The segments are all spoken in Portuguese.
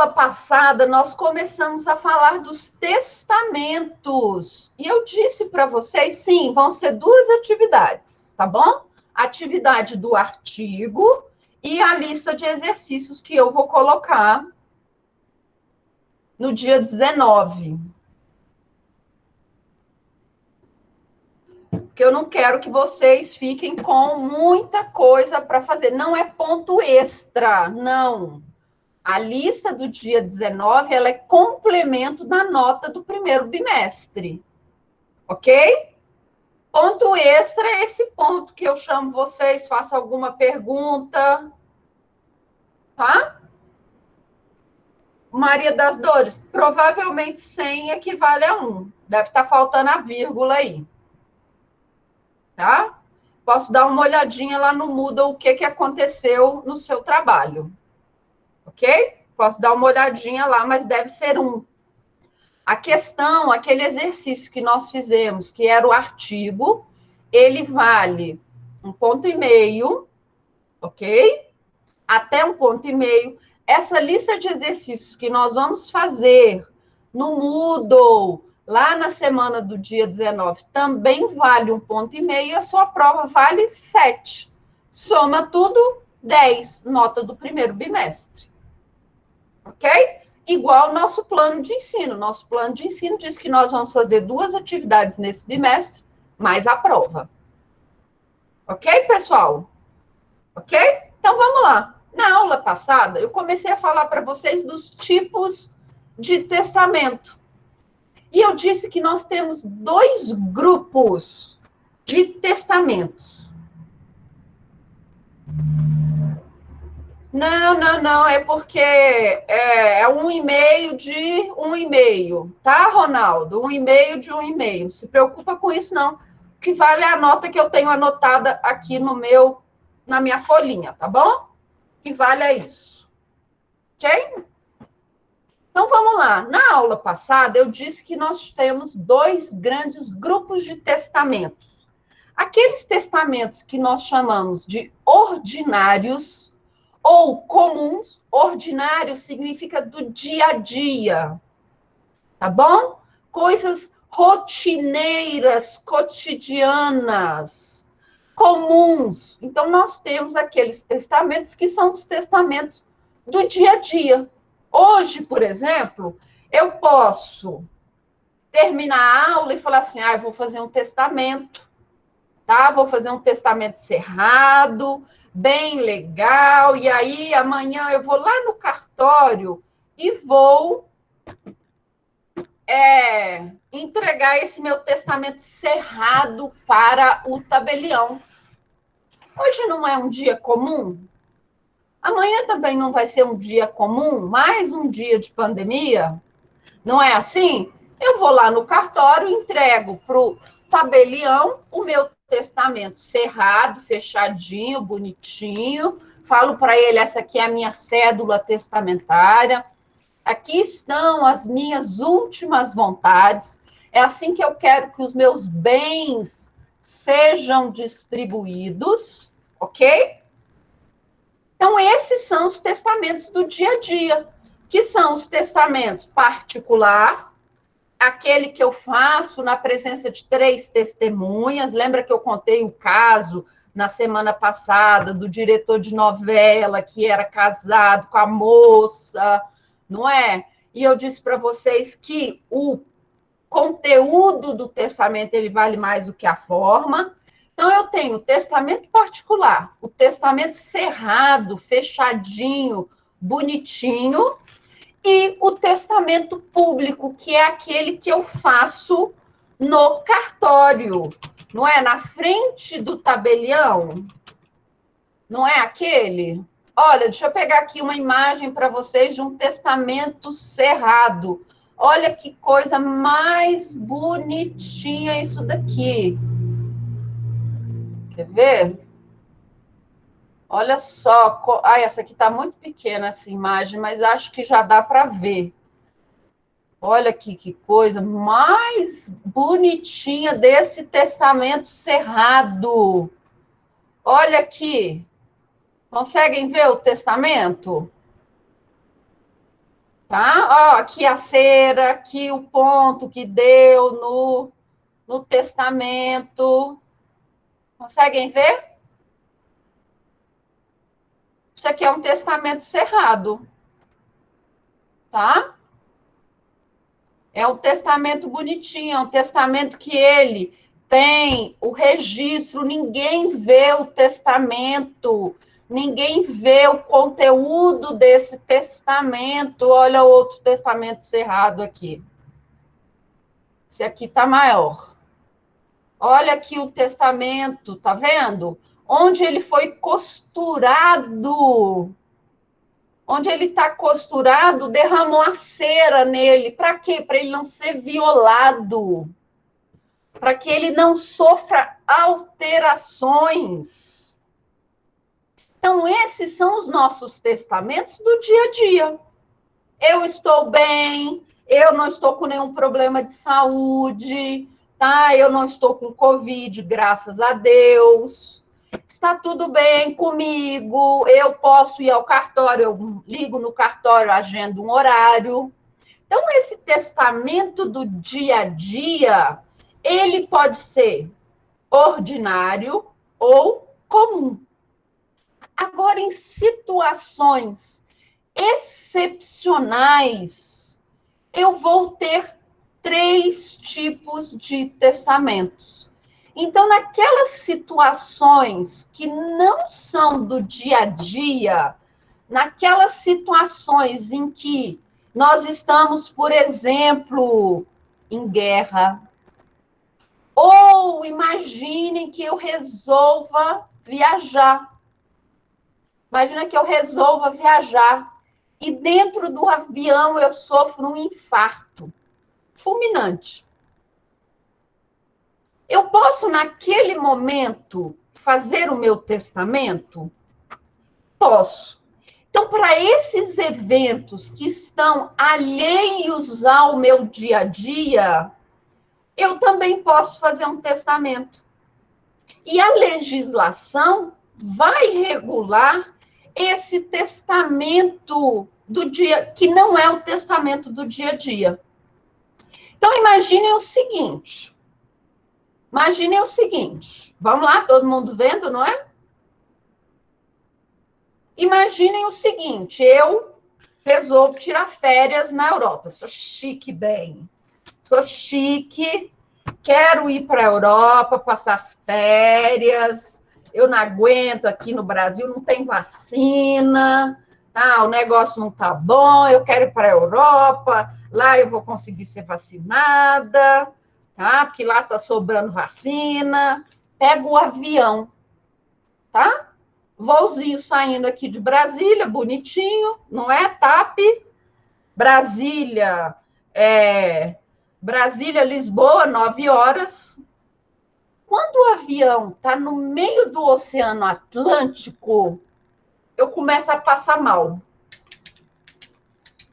aula passada, nós começamos a falar dos testamentos. E eu disse para vocês, sim, vão ser duas atividades, tá bom? Atividade do artigo e a lista de exercícios que eu vou colocar no dia 19. Porque eu não quero que vocês fiquem com muita coisa para fazer. Não é ponto extra, não. A lista do dia 19, ela é complemento da nota do primeiro bimestre. Ok? Ponto extra é esse ponto que eu chamo vocês, faço alguma pergunta. Tá? Maria das Dores, provavelmente 100 equivale a 1. Deve estar faltando a vírgula aí. Tá? Posso dar uma olhadinha lá no Moodle o que aconteceu no seu trabalho. Ok? Posso dar uma olhadinha lá, mas deve ser 1. A questão, aquele exercício que nós fizemos, que era o artigo, ele vale 1,5 ponto, ok? Até 1,5 ponto. Essa lista de exercícios que nós vamos fazer no Moodle, lá na semana do dia 19, também vale 1,5 ponto, e a sua prova vale 7. Soma tudo, 10, nota do primeiro bimestre. Ok? Igual o nosso plano de ensino. Nosso plano de ensino diz que nós vamos fazer 2 atividades nesse bimestre, mais a prova. Ok, pessoal? Ok? Então, vamos lá. Na aula passada, eu comecei a falar para vocês dos tipos de testamento. E eu disse que nós temos 2 grupos de testamentos. Não, é porque é 1,5 de 1,5, tá, Ronaldo? 1,5 de 1,5. Não se preocupa com isso, não. O que vale é a nota que eu tenho anotada aqui na minha folhinha, tá bom? O que vale é isso. Ok? Então, vamos lá. Na aula passada, eu disse que nós temos 2 grandes grupos de testamentos. Aqueles testamentos que nós chamamos de ordinários, ou comuns. Ordinário significa do dia a dia, tá bom? Coisas rotineiras, cotidianas, comuns. Então, nós temos aqueles testamentos que são os testamentos do dia a dia. Hoje, por exemplo, eu posso terminar a aula e falar assim, eu vou fazer um testamento, tá? Vou fazer um testamento cerrado, bem legal, e aí amanhã eu vou lá no cartório e vou entregar esse meu testamento cerrado para o tabelião. Hoje não é um dia comum? Amanhã também não vai ser um dia comum? Mais um dia de pandemia? Não é assim? Eu vou lá no cartório, entrego para o tabelião o meu testamento cerrado, fechadinho, bonitinho. Falo para ele, essa aqui é a minha cédula testamentária. Aqui estão as minhas últimas vontades. É assim que eu quero que os meus bens sejam distribuídos, ok? Então, esses são os testamentos do dia a dia, que são os testamentos particular, aquele que eu faço na presença de 3 testemunhas. Lembra que eu contei o caso na semana passada do diretor de novela que era casado com a moça, não é? E eu disse para vocês que o conteúdo do testamento ele vale mais do que a forma. Então, eu tenho o testamento particular, o testamento cerrado, fechadinho, bonitinho, e o testamento público, que é aquele que eu faço no cartório, não é? Na frente do tabelião, não é aquele? Olha, deixa eu pegar aqui uma imagem para vocês de um testamento cerrado. Olha que coisa mais bonitinha isso daqui. Quer ver? Olha só. Essa aqui está muito pequena, essa imagem, mas acho que já dá para ver. Olha aqui que coisa mais bonitinha desse testamento cerrado. Olha aqui. Conseguem ver o testamento? Tá? Ó, aqui a cera, aqui o ponto que deu no testamento. Conseguem ver? Isso aqui é um testamento cerrado, tá? É um testamento bonitinho, é um testamento que ele tem o registro, ninguém vê o testamento, ninguém vê o conteúdo desse testamento. Olha outro testamento cerrado aqui. Esse aqui tá maior. Olha aqui o testamento, tá vendo? Onde ele foi costurado. Onde ele está costurado, derramou a cera nele. Para quê? Para ele não ser violado. Para que ele não sofra alterações. Então, esses são os nossos testamentos do dia a dia. Eu estou bem, eu não estou com nenhum problema de saúde, tá? Eu não estou com Covid, graças a Deus. Está tudo bem comigo, eu posso ir ao cartório, eu ligo no cartório, agendo um horário. Então, esse testamento do dia a dia, ele pode ser ordinário ou comum. Agora, em situações excepcionais, eu vou ter 3 tipos de testamentos. Então, naquelas situações que não são do dia a dia, naquelas situações em que nós estamos, por exemplo, em guerra, ou imaginem que eu resolva viajar. Imagina que eu resolva viajar e dentro do avião eu sofro um infarto fulminante. Eu posso, naquele momento, fazer o meu testamento? Posso. Então, para esses eventos que estão alheios ao meu dia a dia, eu também posso fazer um testamento. E a legislação vai regular esse testamento do dia, que não é o testamento do dia a dia. Então, imaginem o seguinte. Vamos lá, todo mundo vendo, não é? Imaginem o seguinte, eu resolvo tirar férias na Europa. Sou chique, bem. Sou chique, quero ir para a Europa, passar férias. Eu não aguento aqui no Brasil, não tem vacina, tá? O negócio não tá bom, eu quero ir para a Europa, lá eu vou conseguir ser vacinada, tá? Porque lá tá sobrando vacina. Pego o avião, tá? Voozinho saindo aqui de Brasília, bonitinho, não é? TAP, Brasília, Lisboa, 9 horas. Quando o avião está no meio do Oceano Atlântico, eu começo a passar mal.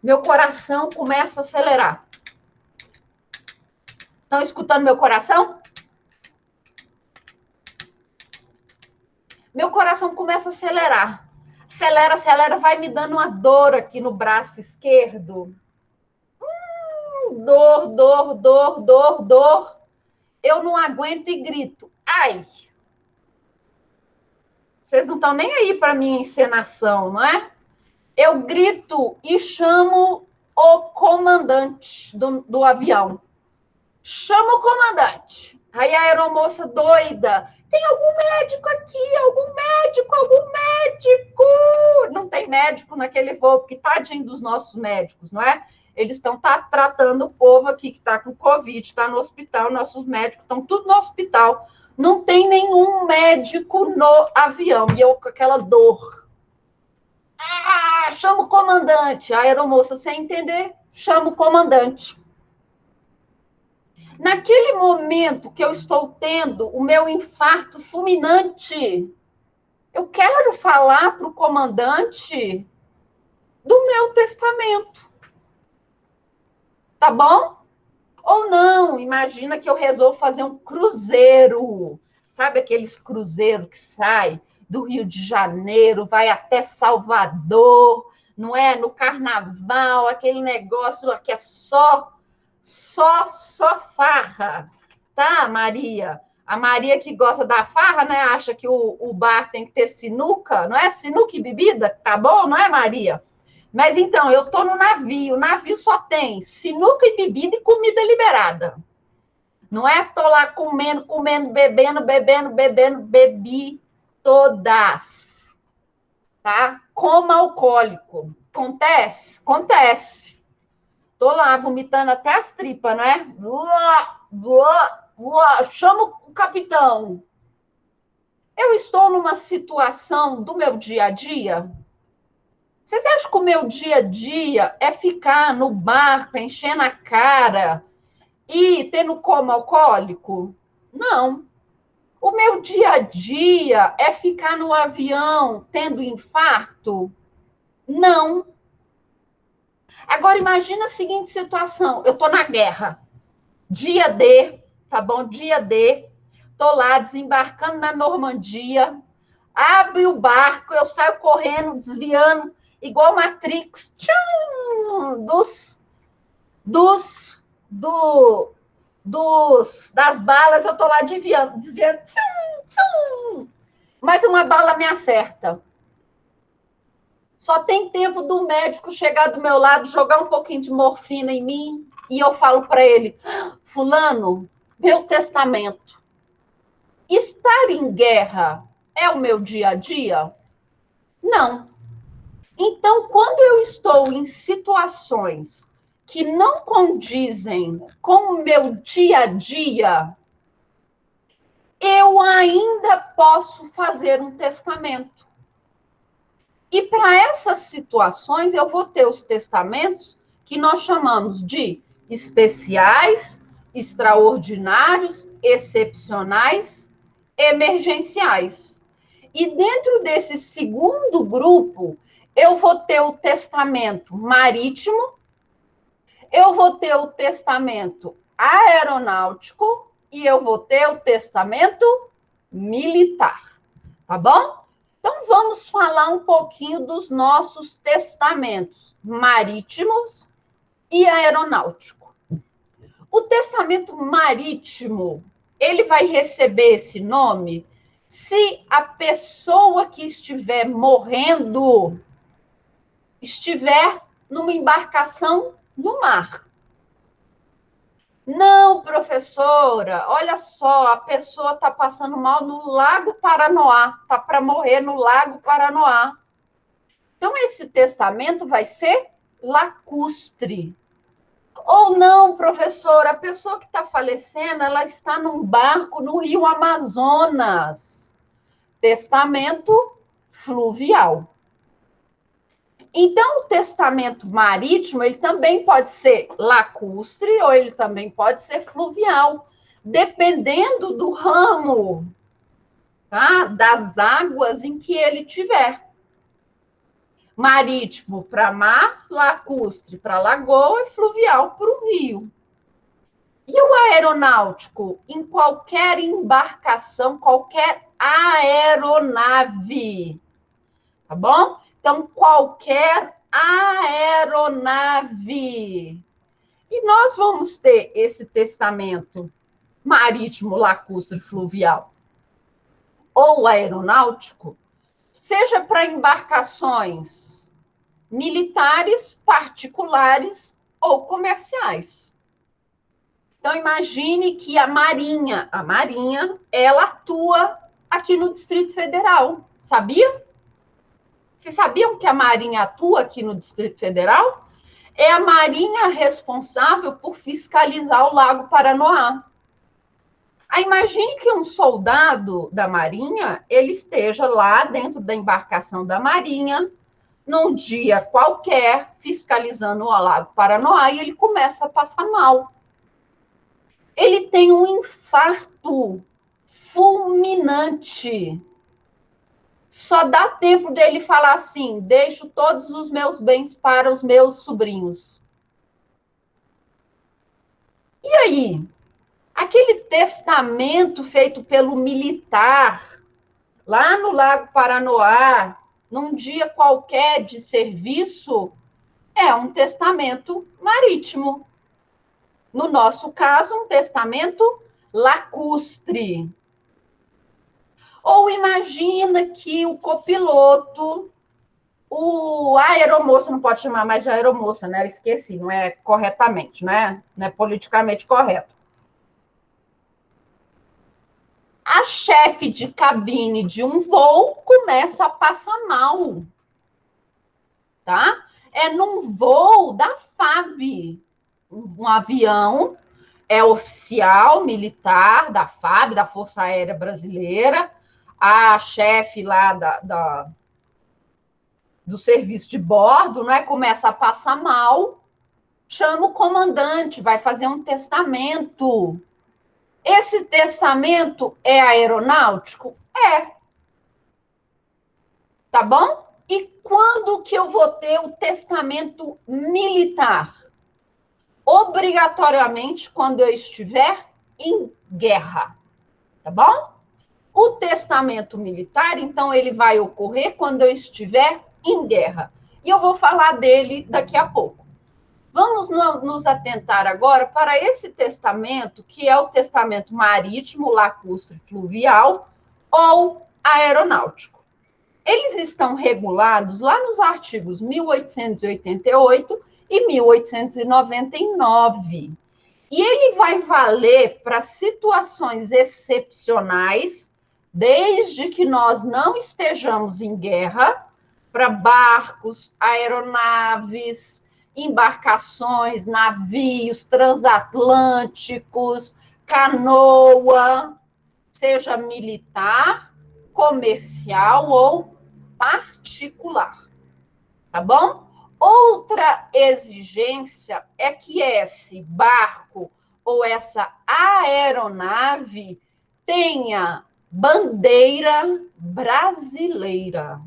Meu coração começa a acelerar. Estão escutando meu coração? Meu coração começa a acelerar. Acelera, acelera, vai me dando uma dor aqui no braço esquerdo. Dor. Eu não aguento e grito. Ai! Vocês não estão nem aí para minha encenação, não é? Eu grito e chamo o comandante do avião. Chama o comandante. Aí a aeromoça doida. Tem algum médico aqui? Algum médico? Não tem médico naquele voo, porque tadinho dos nossos médicos, não é? Eles estão tratando o povo aqui que está com Covid, está no hospital, nossos médicos estão tudo no hospital. Não tem nenhum médico no avião. E eu com aquela dor. Ah, chama o comandante. A aeromoça, sem entender, chama o comandante. Naquele momento que eu estou tendo o meu infarto fulminante, eu quero falar para o comandante do meu testamento. Tá bom? Ou não, imagina que eu resolvo fazer um cruzeiro. Sabe aqueles cruzeiros que saem do Rio de Janeiro, vai até Salvador, não é? No carnaval, aquele negócio que é só farra, tá, Maria? A Maria que gosta da farra, né? Acha que o bar tem que ter sinuca, não é? Sinuca e bebida, tá bom, não é, Maria? Mas então, eu tô no navio, o navio só tem sinuca e bebida e comida liberada. Não é? Tô lá comendo, bebendo, bebi todas, tá? Como alcoólico. Acontece? Acontece. Tô lá vomitando até as tripas, não é? Chama o capitão. Eu estou numa situação do meu dia a dia. Vocês acham que o meu dia a dia é ficar no barco, enchendo a cara e tendo coma alcoólico? Não. O meu dia a dia é ficar no avião tendo infarto? Não. Agora imagina a seguinte situação: eu estou na guerra, dia D, tá bom? Dia D, estou lá desembarcando na Normandia, abre o barco, eu saio correndo, desviando, igual Matrix, tchum, do, das balas, eu estou lá desviando, tchum, tchum, mas uma bala me acerta. Só tem tempo do médico chegar do meu lado, jogar um pouquinho de morfina em mim, e eu falo para ele: fulano, meu testamento. Estar em guerra é o meu dia a dia? Não. Então, quando eu estou em situações que não condizem com o meu dia a dia, eu ainda posso fazer um testamento. E para essas situações, eu vou ter os testamentos que nós chamamos de especiais, extraordinários, excepcionais, emergenciais. E dentro desse segundo grupo, eu vou ter o testamento marítimo, eu vou ter o testamento aeronáutico e eu vou ter o testamento militar. Tá bom? Então, vamos falar um pouquinho dos nossos testamentos marítimos e aeronáutico. O testamento marítimo, ele vai receber esse nome se a pessoa que estiver morrendo estiver numa embarcação no mar. Não, professora, olha só, a pessoa está passando mal no Lago Paranoá, está para morrer no Lago Paranoá. Então, esse testamento vai ser lacustre. Ou não, professora, a pessoa que está falecendo, ela está num barco no Rio Amazonas. Testamento fluvial. Então, o testamento marítimo, ele também pode ser lacustre ou ele também pode ser fluvial, dependendo do ramo, tá? Das águas em que ele tiver. Marítimo para mar, lacustre para lagoa e fluvial para o rio. E o aeronáutico? Em qualquer embarcação, qualquer aeronave, tá bom? Então, qualquer aeronave. E nós vamos ter esse testamento marítimo, lacustre, fluvial ou aeronáutico, seja para embarcações militares, particulares ou comerciais. Então, imagine que a Marinha, ela atua aqui no Distrito Federal, sabia? Vocês sabiam que a Marinha atua aqui no Distrito Federal? É a Marinha responsável por fiscalizar o Lago Paranoá. Aí imagine que um soldado da Marinha, ele esteja lá dentro da embarcação da Marinha, num dia qualquer, fiscalizando o Lago Paranoá, e ele começa a passar mal. Ele tem um infarto fulminante. Só dá tempo dele falar assim: deixo todos os meus bens para os meus sobrinhos. E aí? Aquele testamento feito pelo militar, lá no Lago Paranoá, num dia qualquer de serviço, é um testamento marítimo. No nosso caso, um testamento lacustre. Ou imagina que o copiloto, a aeromoça, não pode chamar mais de aeromoça, né? Eu esqueci, não é corretamente, né? Não é politicamente correto. A chefe de cabine de um voo começa a passar mal, tá? É num voo da FAB, um avião, é oficial militar da FAB, da Força Aérea Brasileira, a chefe lá do serviço de bordo, né, começa a passar mal, chama o comandante, vai fazer um testamento. Esse testamento é aeronáutico? É. Tá bom? E quando que eu vou ter o testamento militar? Obrigatoriamente quando eu estiver em guerra. Tá bom? O testamento militar, então, ele vai ocorrer quando eu estiver em guerra. E eu vou falar dele daqui a pouco. Vamos nos atentar agora para esse testamento, que é o testamento marítimo, lacustre, fluvial ou aeronáutico. Eles estão regulados lá nos artigos 1888 e 1899. E ele vai valer para situações excepcionais, desde que nós não estejamos em guerra, para barcos, aeronaves, embarcações, navios transatlânticos, canoa, seja militar, comercial ou particular. Tá bom? Outra exigência é que esse barco ou essa aeronave tenha bandeira brasileira.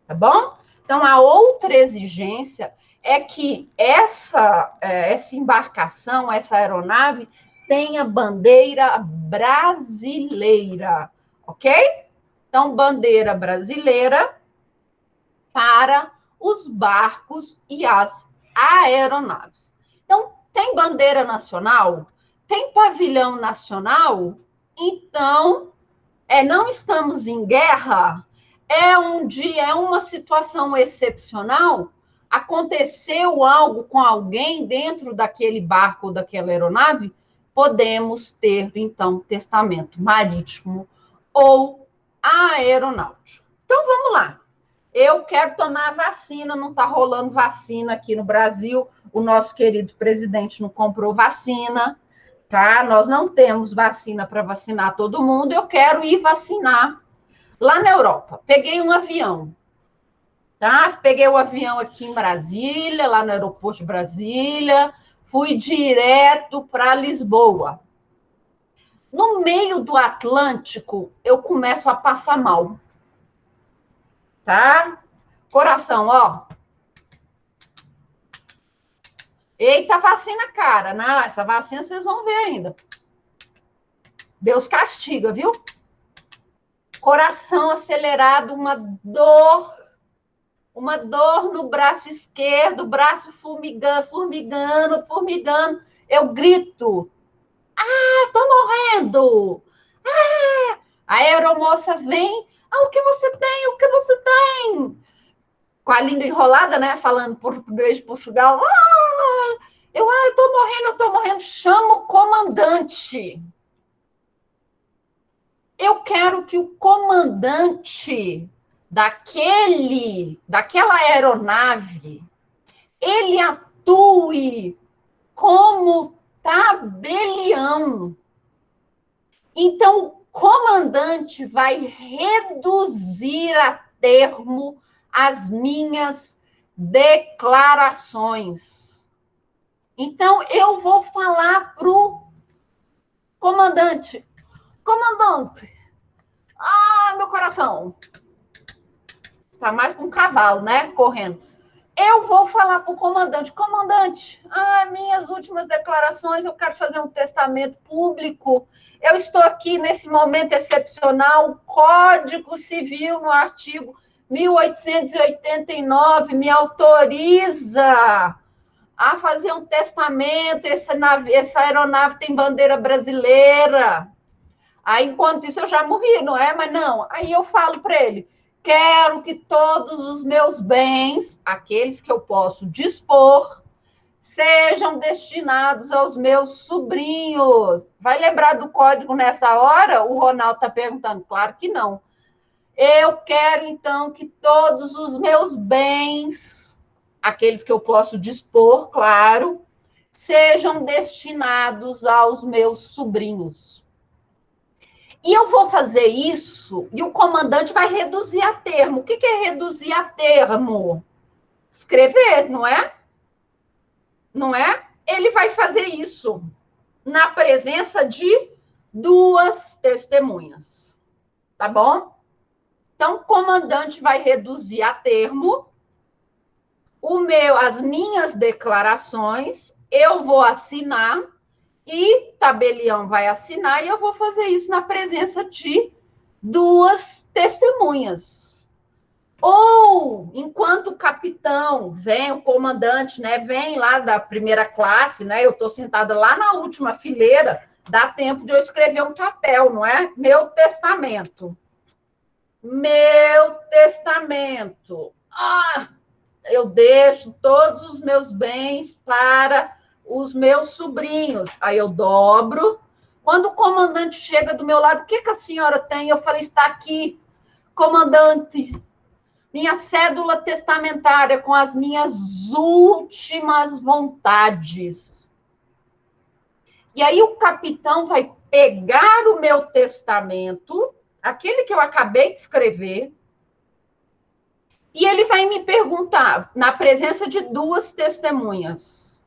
Tá bom? Então, a outra exigência é que essa embarcação, essa aeronave, tenha bandeira brasileira, ok? Então, bandeira brasileira para os barcos e as aeronaves. Então, tem bandeira nacional? Tem pavilhão nacional? Então, não estamos em guerra? É um dia, é uma situação excepcional? Aconteceu algo com alguém dentro daquele barco ou daquela aeronave? Podemos ter, então, testamento marítimo ou aeronáutico. Então, vamos lá. Eu quero tomar vacina, não está rolando vacina aqui no Brasil. O nosso querido presidente não comprou vacina, tá? Nós não temos vacina para vacinar todo mundo. Eu quero ir vacinar lá na Europa. Peguei um avião, tá? Peguei o avião aqui em Brasília, lá no aeroporto de Brasília, fui direto para Lisboa. No meio do Atlântico, eu começo a passar mal. Tá? Coração, ó. Eita, vacina cara, né? Essa vacina vocês vão ver ainda. Deus castiga, viu? Coração acelerado, uma dor no braço esquerdo, braço formigando. Eu grito: ah, tô morrendo! Ah! A aeromoça vem: ah, o que você tem? O que você tem? Com a língua enrolada, né? Falando português de Portugal. Eu tô morrendo. Chama o comandante. Eu quero que o comandante daquela aeronave, ele atue como tabelião. Então, o comandante vai reduzir a termo as minhas declarações. Então, eu vou falar para o comandante: comandante, meu coração está mais com um cavalo, né? Correndo. Eu vou falar para o comandante: comandante, minhas últimas declarações, eu quero fazer um testamento público. Eu estou aqui nesse momento excepcional, Código Civil, no artigo 1889 me autoriza a fazer um testamento, essa aeronave tem bandeira brasileira. Aí, enquanto isso, eu já morri, não é? Mas não. Aí eu falo para ele, quero que todos os meus bens, aqueles que eu posso dispor, sejam destinados aos meus sobrinhos. Vai lembrar do código nessa hora? O Ronaldo está perguntando. Claro que não. Eu quero, então, que todos os meus bens, aqueles que eu posso dispor, claro, sejam destinados aos meus sobrinhos. E eu vou fazer isso, e o comandante vai reduzir a termo. O que é reduzir a termo? Escrever, não é? Não é? Ele vai fazer isso na presença de duas testemunhas. Tá bom? Então, o comandante vai reduzir a termo as minhas declarações, eu vou assinar, e tabelião vai assinar, e eu vou fazer isso na presença de duas testemunhas. Ou, enquanto o capitão vem, o comandante, né, vem lá da primeira classe, né, eu estou sentada lá na última fileira, dá tempo de eu escrever um papel, não é? Meu testamento. Meu testamento. Eu deixo todos os meus bens para os meus sobrinhos. Aí eu dobro. Quando o comandante chega do meu lado, o que a senhora tem? Eu falei, está aqui, comandante, minha cédula testamentária com as minhas últimas vontades. E aí o capitão vai pegar o meu testamento, aquele que eu acabei de escrever, e ele vai me perguntar, na presença de duas testemunhas,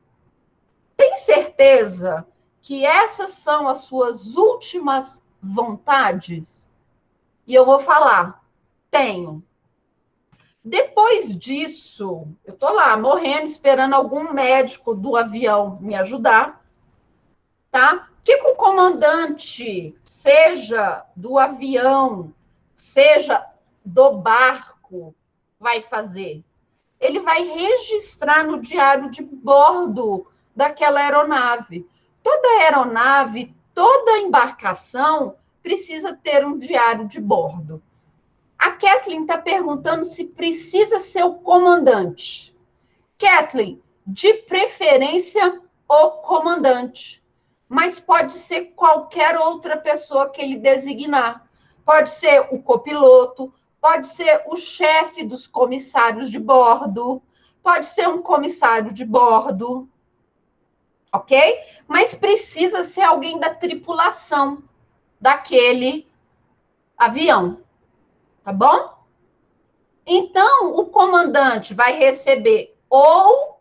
tem certeza que essas são as suas últimas vontades? E eu vou falar, tenho. Depois disso, eu estou lá, morrendo, esperando algum médico do avião me ajudar, tá? O que o comandante, seja do avião, seja do barco, vai fazer? Ele vai registrar no diário de bordo daquela aeronave. Toda aeronave, toda embarcação precisa ter um diário de bordo. A Kathleen está perguntando se precisa ser o comandante. Kathleen, de preferência, o comandante. Mas pode ser qualquer outra pessoa que ele designar. Pode ser o copiloto, pode ser o chefe dos comissários de bordo, pode ser um comissário de bordo, ok? Mas precisa ser alguém da tripulação daquele avião, tá bom? Então, o comandante vai receber ou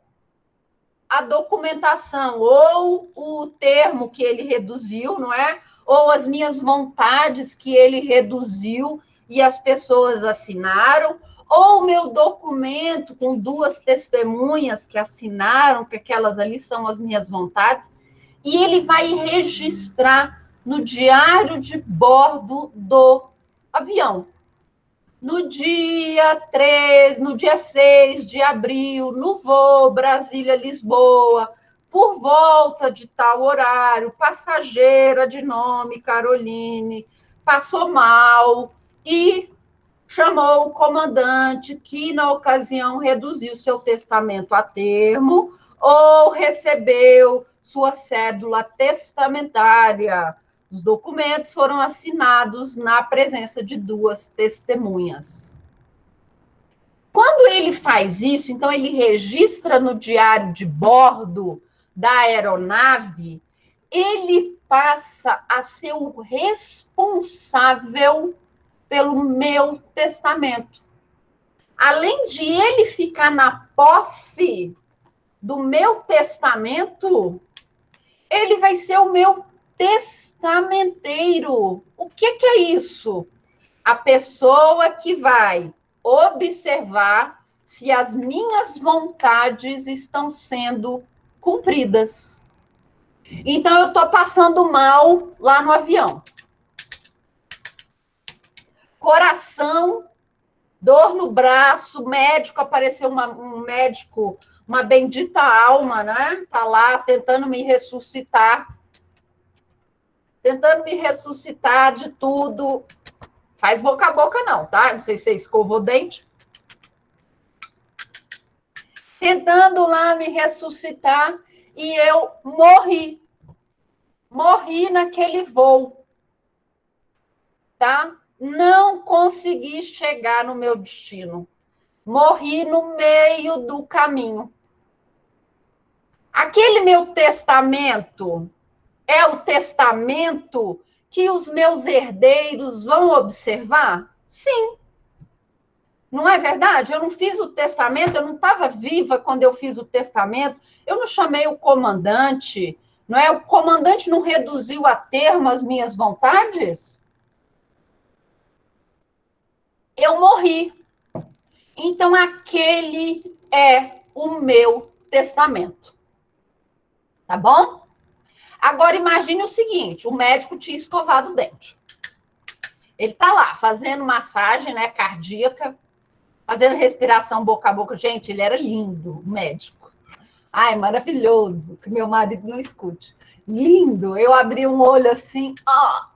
a documentação, ou o termo que ele reduziu, não é? Ou as minhas vontades que ele reduziu e as pessoas assinaram, ou o meu documento com duas testemunhas que assinaram, que aquelas ali são as minhas vontades, e ele vai registrar no diário de bordo do avião. No dia 3, no dia 6 de abril, no voo Brasília-Lisboa, por volta de tal horário, passageira de nome Caroline passou mal e chamou o comandante, que na ocasião reduziu seu testamento a termo ou recebeu sua cédula testamentária. Os documentos foram assinados na presença de duas testemunhas. Quando ele faz isso, então ele registra no diário de bordo da aeronave, ele passa a ser o responsável pelo meu testamento. Além de ele ficar na posse do meu testamento, ele vai ser o meu testamenteiro. O que é isso? A pessoa que vai observar se as minhas vontades estão sendo cumpridas. Então, eu estou passando mal lá no avião. Coração dor no braço, médico, apareceu um médico, uma bendita alma, né? Tá lá tentando me ressuscitar de tudo. Faz boca a boca não, tá? Não sei se você escovou o dente. Tentando lá me ressuscitar e eu morri. Morri naquele voo, tá? Não consegui chegar no meu destino. Morri no meio do caminho. Aquele meu testamento é o testamento que os meus herdeiros vão observar? Sim. Não é verdade? Eu não fiz o testamento, eu não estava viva quando eu fiz o testamento, eu não chamei o comandante, não é? O comandante não reduziu a termo as minhas vontades? Eu morri. Então, aquele é o meu testamento. Tá bom? Agora, imagine o seguinte, o médico tinha escovado o dente. Ele tá lá, fazendo massagem, né, cardíaca, fazendo respiração boca a boca. Gente, ele era lindo, o médico. Ai, maravilhoso, que meu marido não escute. Lindo, eu abri um olho assim, ó,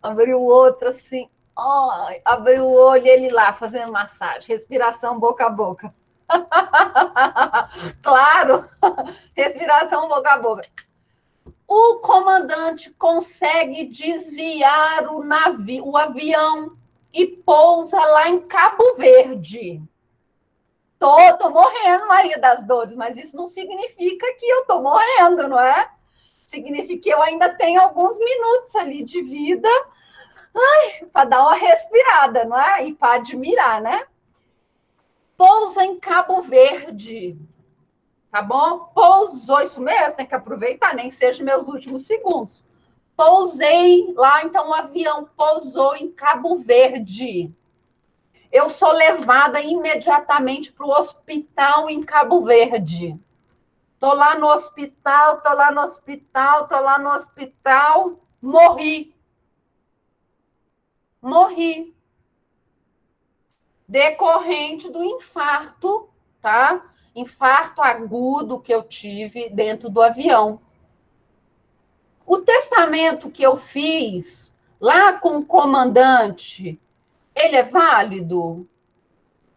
abri o outro assim, ó, abri o olho, ele lá fazendo massagem, respiração boca a boca. Claro, respiração boca a boca. O comandante consegue desviar o avião e pousa lá em Cabo Verde. Tô morrendo, Maria das Dores, mas isso não significa que eu tô morrendo, não é? Significa que eu ainda tenho alguns minutos ali de vida para dar uma respirada, não é? E para admirar, né? Pousa em Cabo Verde, tá bom? Pousou, isso mesmo, tem que aproveitar, nem seja meus últimos segundos. Pousei lá, então o avião pousou em Cabo Verde. Eu sou levada imediatamente para o hospital em Cabo Verde. Tô lá no hospital, morri. Morri. Decorrente do infarto, tá? Infarto agudo que eu tive dentro do avião. O testamento que eu fiz lá com o comandante, ele é válido?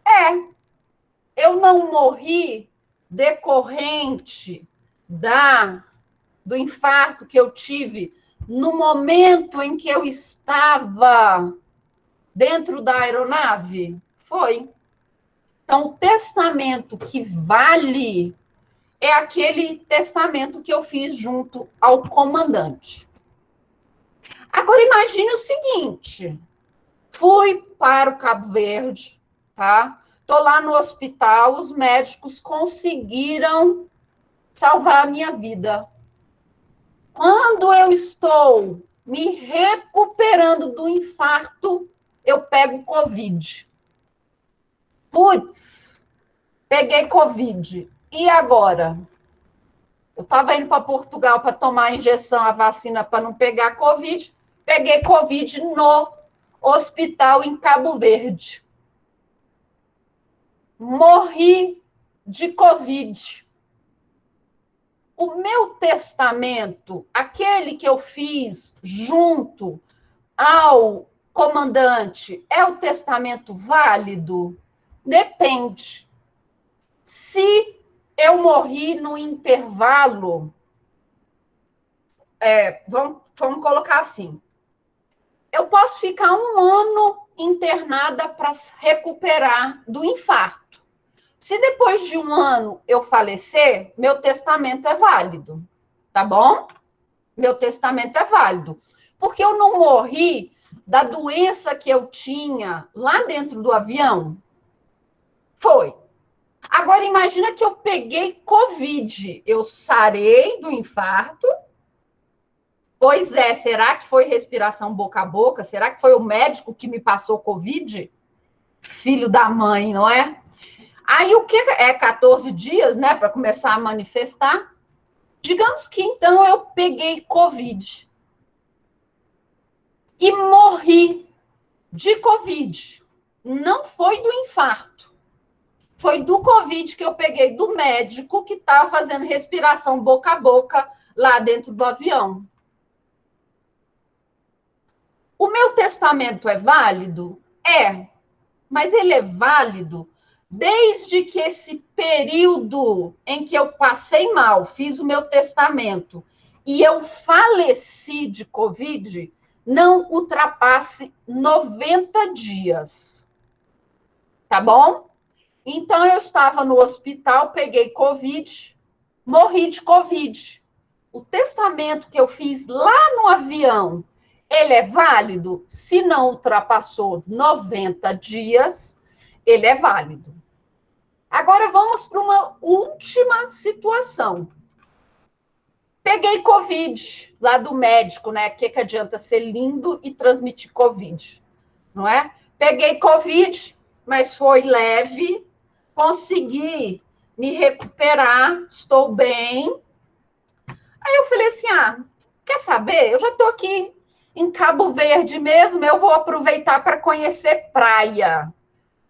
É. Eu não morri decorrente do infarto que eu tive no momento em que eu estava dentro da aeronave? Foi. Então, o testamento que vale é aquele testamento que eu fiz junto ao comandante. Agora, imagine o seguinte: fui para o Cabo Verde, tá? Estou lá no hospital, os médicos conseguiram salvar a minha vida. Quando eu estou me recuperando do infarto, eu pego Covid. Putz, peguei Covid. E agora? Eu estava indo para Portugal para tomar a injeção, a vacina para não pegar Covid. Peguei Covid no hospital em Cabo Verde. Morri de Covid. O meu testamento, aquele que eu fiz junto ao comandante, é o testamento válido? Depende. Se eu morri no intervalo, vamos colocar assim, eu posso ficar um ano internada para recuperar do infarto. Se depois de um ano eu falecer, meu testamento é válido, tá bom? Meu testamento é válido. Porque eu não morri da doença que eu tinha lá dentro do avião? Foi. Agora, imagina que eu peguei Covid. Eu sarei do infarto. Pois é, será que foi respiração boca a boca? Será que foi o médico que me passou Covid? Filho da mãe, não é? Aí o que é 14 dias, né, para começar a manifestar? Digamos que então eu peguei Covid e morri de Covid. não foi do infarto. Foi do Covid que eu peguei do médico que estava fazendo respiração boca a boca lá dentro do avião. O meu testamento é válido? É, mas ele é válido desde que esse período em que eu passei mal, fiz o meu testamento e eu faleci de Covid, não ultrapasse 90 dias. Tá bom? Então, eu estava no hospital, peguei Covid, morri de Covid. O testamento que eu fiz lá no avião, ele é válido? Se não ultrapassou 90 dias, ele é válido. Agora, vamos para uma última situação. Peguei Covid lá do médico, né? O que adianta ser lindo e transmitir Covid, não é? Peguei Covid, mas foi leve, consegui me recuperar, estou bem. Aí eu falei assim, quer saber? Eu já estou aqui em Cabo Verde mesmo, eu vou aproveitar para conhecer praia.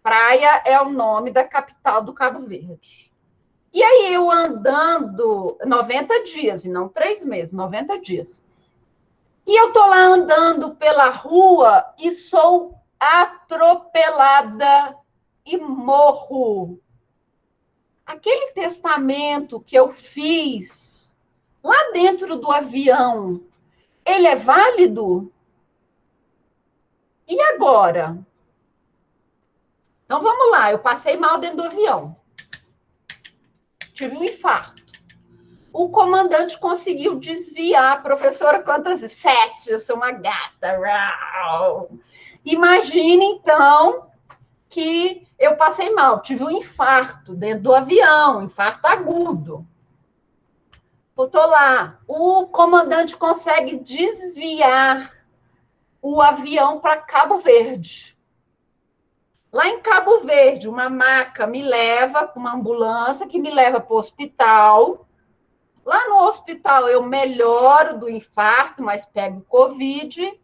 Praia é o nome da capital do Cabo Verde. E aí eu andando 90 dias, e não 3 meses, 90 dias. E eu estou lá andando pela rua e sou atropelada e morro. Aquele testamento que eu fiz lá dentro do avião, ele é válido? E agora? Então vamos lá, eu passei mal dentro do avião. Tive um infarto. O comandante conseguiu desviar. Professora, quantas? 7, eu sou uma gata. Imagine, então, que eu passei mal, tive um infarto dentro do avião, infarto agudo. Eu estou lá, o comandante consegue desviar o avião para Cabo Verde. Lá em Cabo Verde, uma maca me leva, uma ambulância que me leva para o hospital. Lá no hospital eu melhoro do infarto, mas pego Covid.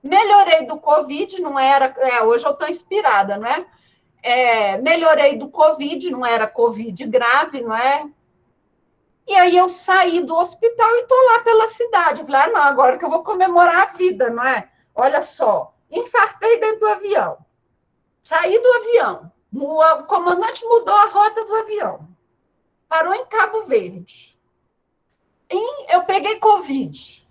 Melhorei do Covid, não era... hoje eu estou inspirada, não é? Melhorei do Covid, não era Covid grave, não é? E aí eu saí do hospital e estou lá pela cidade. Eu falei, não, agora que eu vou comemorar a vida, não é? Olha só, infartei dentro do avião. Saí do avião. O comandante mudou a rota do avião. Parou em Cabo Verde. E eu peguei Covid.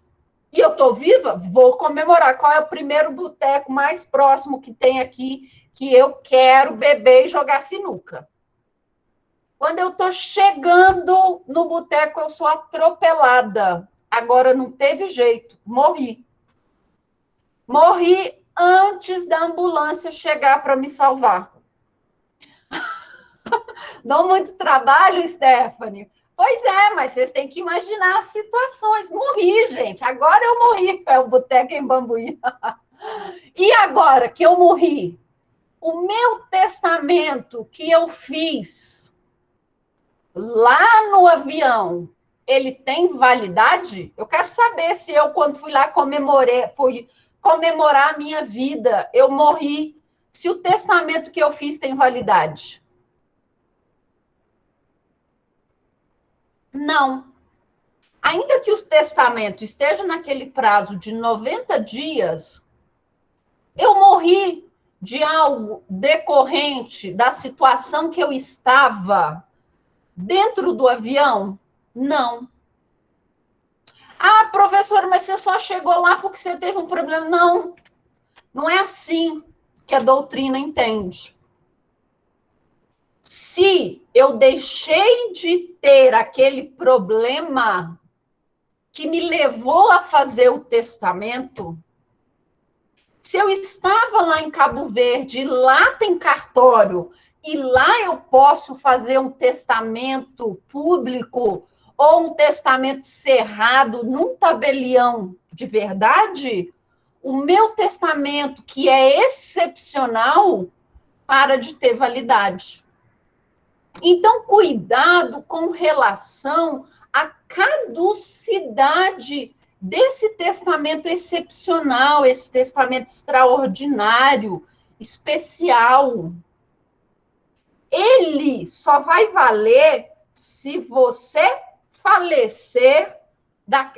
E eu estou viva? Vou comemorar. Qual é o primeiro boteco mais próximo que tem aqui que eu quero beber e jogar sinuca? Quando eu estou chegando no boteco, eu sou atropelada. Agora não teve jeito, morri. Morri antes da ambulância chegar para me salvar. Dão muito trabalho, Stephanie? Pois é, mas vocês têm que imaginar as situações. Morri, gente. Agora eu morri. É o boteco em Bambuí. E agora que eu morri, o meu testamento que eu fiz lá no avião, ele tem validade? Eu quero saber se eu, quando fui lá fui comemorar a minha vida, eu morri, se o testamento que eu fiz tem validade. Não. Ainda que o testamento esteja naquele prazo de 90 dias, eu morri de algo decorrente da situação que eu estava dentro do avião? Não. Professora, mas você só chegou lá porque você teve um problema. Não, não é assim que a doutrina entende. Se eu deixei de ter aquele problema que me levou a fazer o testamento, se eu estava lá em Cabo Verde, lá tem cartório, e lá eu posso fazer um testamento público ou um testamento cerrado num tabelião de verdade, o meu testamento, que é excepcional, para de ter validade. Então, cuidado com relação à caducidade desse testamento excepcional, esse testamento extraordinário, especial. Ele só vai valer se você falecer.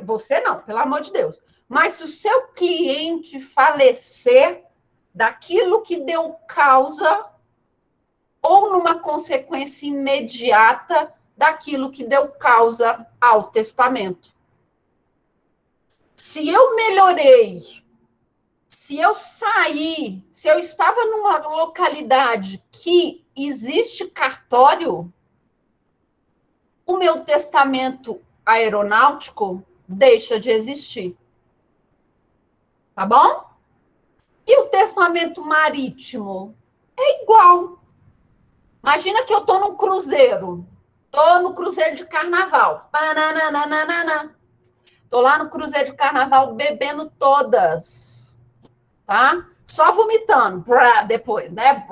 Você não, pelo amor de Deus. Mas se o seu cliente falecer daquilo que deu causa ou numa consequência imediata daquilo que deu causa ao testamento. Se eu melhorei, se eu saí, se eu estava numa localidade que existe cartório, o meu testamento aeronáutico deixa de existir. Tá bom? E o testamento marítimo? É igual. Imagina que eu estou num cruzeiro. Estou no cruzeiro de carnaval. Estou lá no cruzeiro de carnaval bebendo todas. Tá? Só vomitando. Depois, né?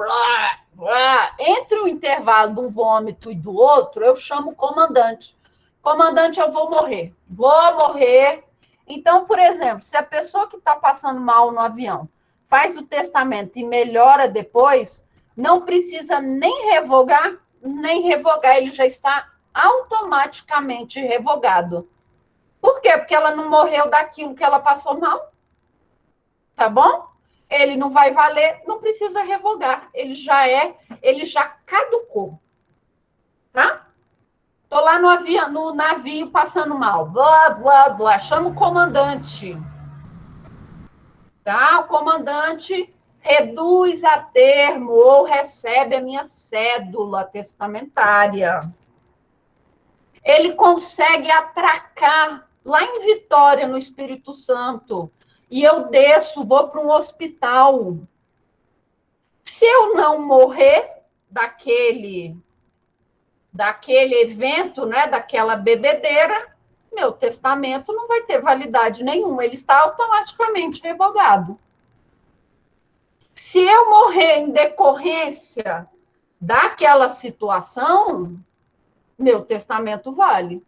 Entre o intervalo de um vômito e do outro, eu chamo o comandante. Comandante, eu vou morrer. Vou morrer. Então, por exemplo, se a pessoa que está passando mal no avião faz o testamento e melhora depois, não precisa nem revogar, ele já está automaticamente revogado. Por quê? Porque ela não morreu daquilo que ela passou mal. Tá bom? Ele não vai valer, não precisa revogar. Ele já caducou. Tá? Tô lá no navio passando mal. Blá, blá, blá. Chama o comandante. Tá? O comandante reduz a termo ou recebe a minha cédula testamentária. Ele consegue atracar lá em Vitória, no Espírito Santo. E eu desço, vou para um hospital. Se eu não morrer daquele evento, né, daquela bebedeira, meu testamento não vai ter validade nenhuma, ele está automaticamente revogado. Se eu morrer em decorrência daquela situação, meu testamento vale.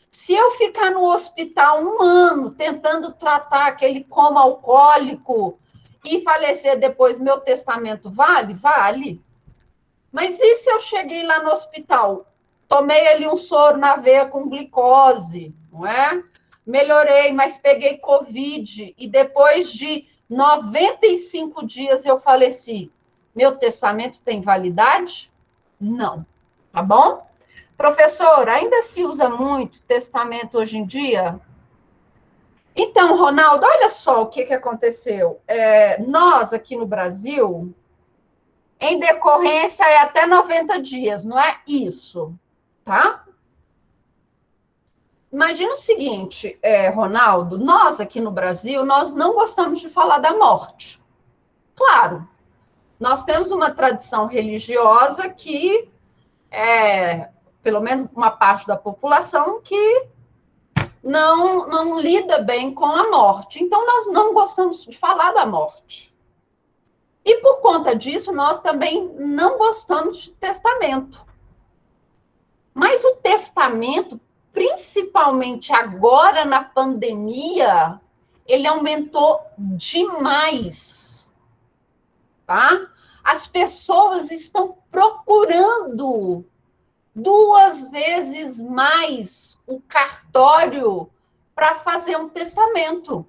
Se eu ficar no hospital 1 ano tentando tratar aquele coma alcoólico e falecer depois, meu testamento vale? Vale. Mas e se eu cheguei lá no hospital, tomei ali um soro na veia com glicose, não é? Melhorei, mas peguei Covid e depois de 95 dias eu faleci. Meu testamento tem validade? Não. Tá bom? Professor, ainda se usa muito testamento hoje em dia? Então, Ronaldo, olha só o que aconteceu. Nós, aqui no Brasil, em decorrência é até 90 dias, não é isso, tá? Imagina o seguinte, Ronaldo, nós aqui no Brasil, nós não gostamos de falar da morte. Claro, nós temos uma tradição religiosa que pelo menos uma parte da população que não lida bem com a morte. Então, nós não gostamos de falar da morte. E, por conta disso, nós também não gostamos de testamento. Mas o testamento, principalmente agora na pandemia, ele aumentou demais. Tá? As pessoas estão procurando 2 vezes mais o cartório para fazer um testamento.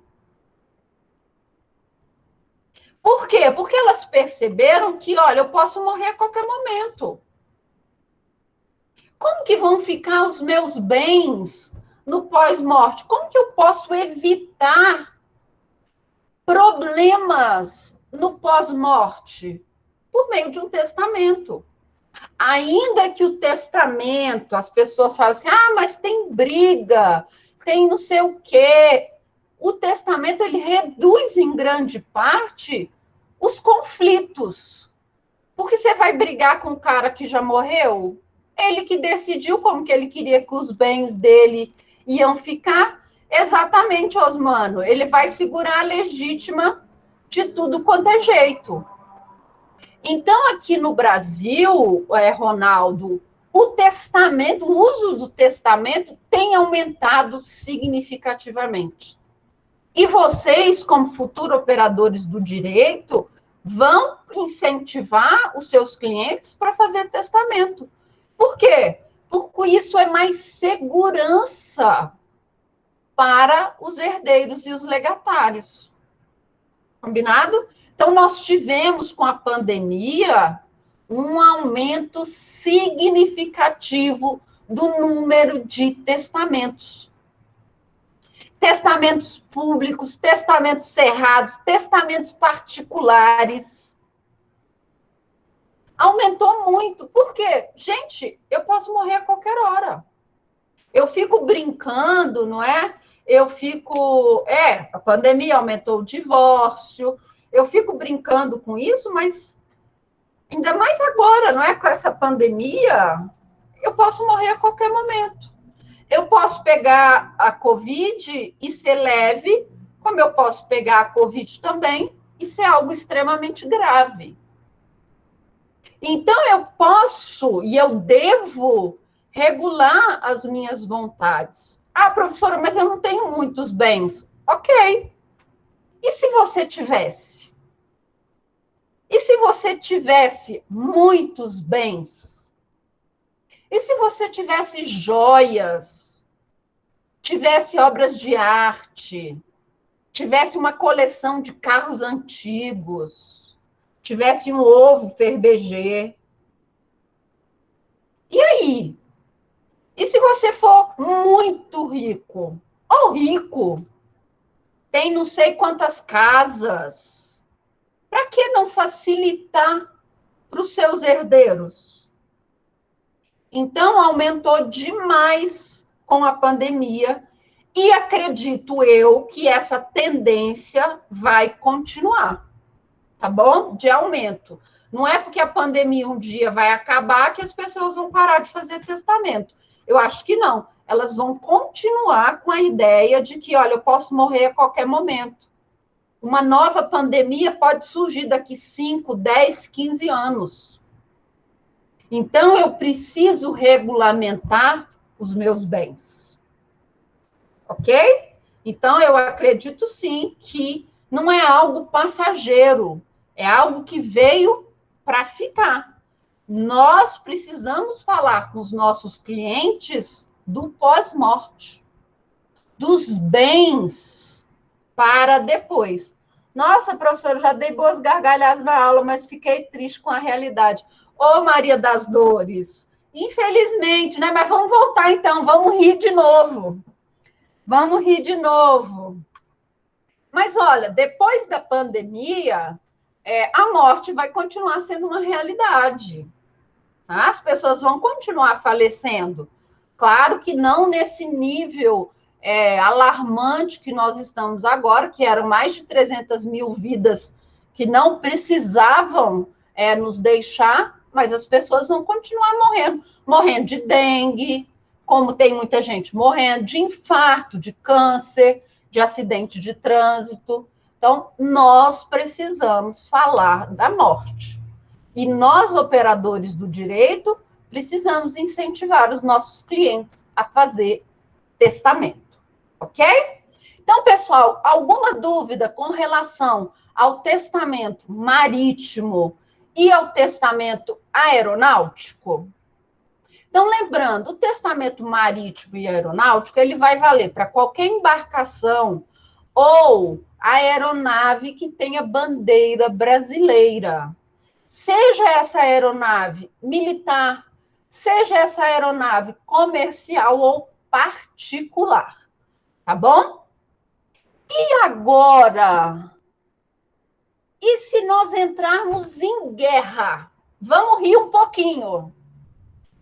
Por quê? Porque elas perceberam que, olha, eu posso morrer a qualquer momento. Como que vão ficar os meus bens no pós-morte? Como que eu posso evitar problemas no pós-morte? Por meio de um testamento. Ainda que o testamento, as pessoas falam assim, mas tem briga, tem não sei o quê. O testamento, ele reduz em grande parte os conflitos. Porque você vai brigar com o cara que já morreu? Ele que decidiu como que ele queria que os bens dele iam ficar. Exatamente, Osmano. Ele vai segurar a legítima de tudo quanto é jeito. Então, aqui no Brasil, Ronaldo, o testamento, o uso do testamento tem aumentado significativamente. E vocês, como futuros operadores do direito, vão incentivar os seus clientes para fazer testamento. Por quê? Porque isso é mais segurança para os herdeiros e os legatários. Combinado? Então, nós tivemos com a pandemia um aumento significativo do número de testamentos. Testamentos públicos, testamentos cerrados, testamentos particulares. Aumentou muito. Por quê? Gente, eu posso morrer a qualquer hora. Eu fico brincando, não é? A pandemia aumentou o divórcio. Eu fico brincando com isso, mas ainda mais agora, não é? Com essa pandemia, eu posso morrer a qualquer momento. Eu posso pegar a Covid e ser leve, como eu posso pegar a Covid também e ser algo extremamente grave. Então, eu posso e eu devo regular as minhas vontades. Ah, professora, mas eu não tenho muitos bens. Ok. E se você tivesse? E se você tivesse muitos bens? E se você tivesse joias? Tivesse obras de arte? Tivesse uma coleção de carros antigos? Tivesse um ovo Fabergé? E aí? E se você for muito rico? Ou rico? Tem não sei quantas casas. Para que não facilitar para os seus herdeiros? Então, aumentou demais com a pandemia e acredito eu que essa tendência vai continuar, tá bom? De aumento. Não é porque a pandemia um dia vai acabar que as pessoas vão parar de fazer testamento. Eu acho que não. Elas vão continuar com a ideia de que, olha, eu posso morrer a qualquer momento. Uma nova pandemia pode surgir daqui 5, 10, 15 anos. Então, eu preciso regulamentar os meus bens. Ok? Então, eu acredito sim que não é algo passageiro, é algo que veio para ficar. Nós precisamos falar com os nossos clientes do pós-morte, dos bens para depois. Nossa, professora, já dei boas gargalhadas na aula, mas fiquei triste com a realidade. Ô, Maria das Dores, infelizmente, né? Mas vamos voltar então, vamos rir de novo. Vamos rir de novo. Mas olha, depois da pandemia, a morte vai continuar sendo uma realidade. Tá? As pessoas vão continuar falecendo. Claro que não nesse nível alarmante que nós estamos agora, que eram mais de 300 mil vidas que não precisavam nos deixar, mas as pessoas vão continuar morrendo. Morrendo de dengue, como tem muita gente morrendo, de infarto, de câncer, de acidente de trânsito. Então, nós precisamos falar da morte. E nós, operadores do direito, precisamos incentivar os nossos clientes a fazer testamento, ok? Então, pessoal, alguma dúvida com relação ao testamento marítimo e ao testamento aeronáutico? Então, lembrando, o testamento marítimo e aeronáutico, ele vai valer para qualquer embarcação ou aeronave que tenha bandeira brasileira. Seja essa aeronave militar, seja essa aeronave comercial ou particular, tá bom? E agora? E se nós entrarmos em guerra? Vamos rir um pouquinho.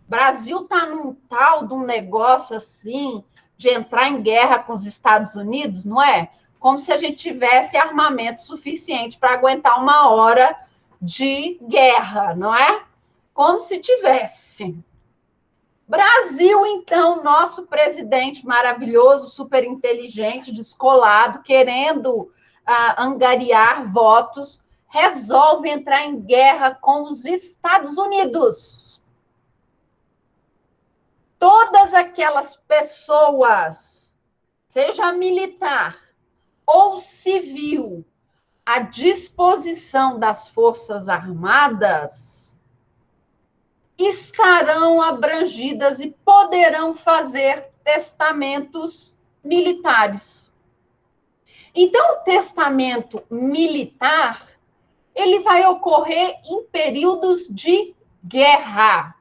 Brasil está num tal de um negócio assim, de entrar em guerra com os Estados Unidos, não é? Como se a gente tivesse armamento suficiente para aguentar uma hora de guerra, não é? Como se tivesse. Brasil, então, nosso presidente maravilhoso, super inteligente, descolado, querendo angariar votos, resolve entrar em guerra com os Estados Unidos. Todas aquelas pessoas, seja militar ou civil, à disposição das Forças Armadas estarão abrangidas e poderão fazer testamentos militares. Então, o testamento militar, ele vai ocorrer em períodos de guerra.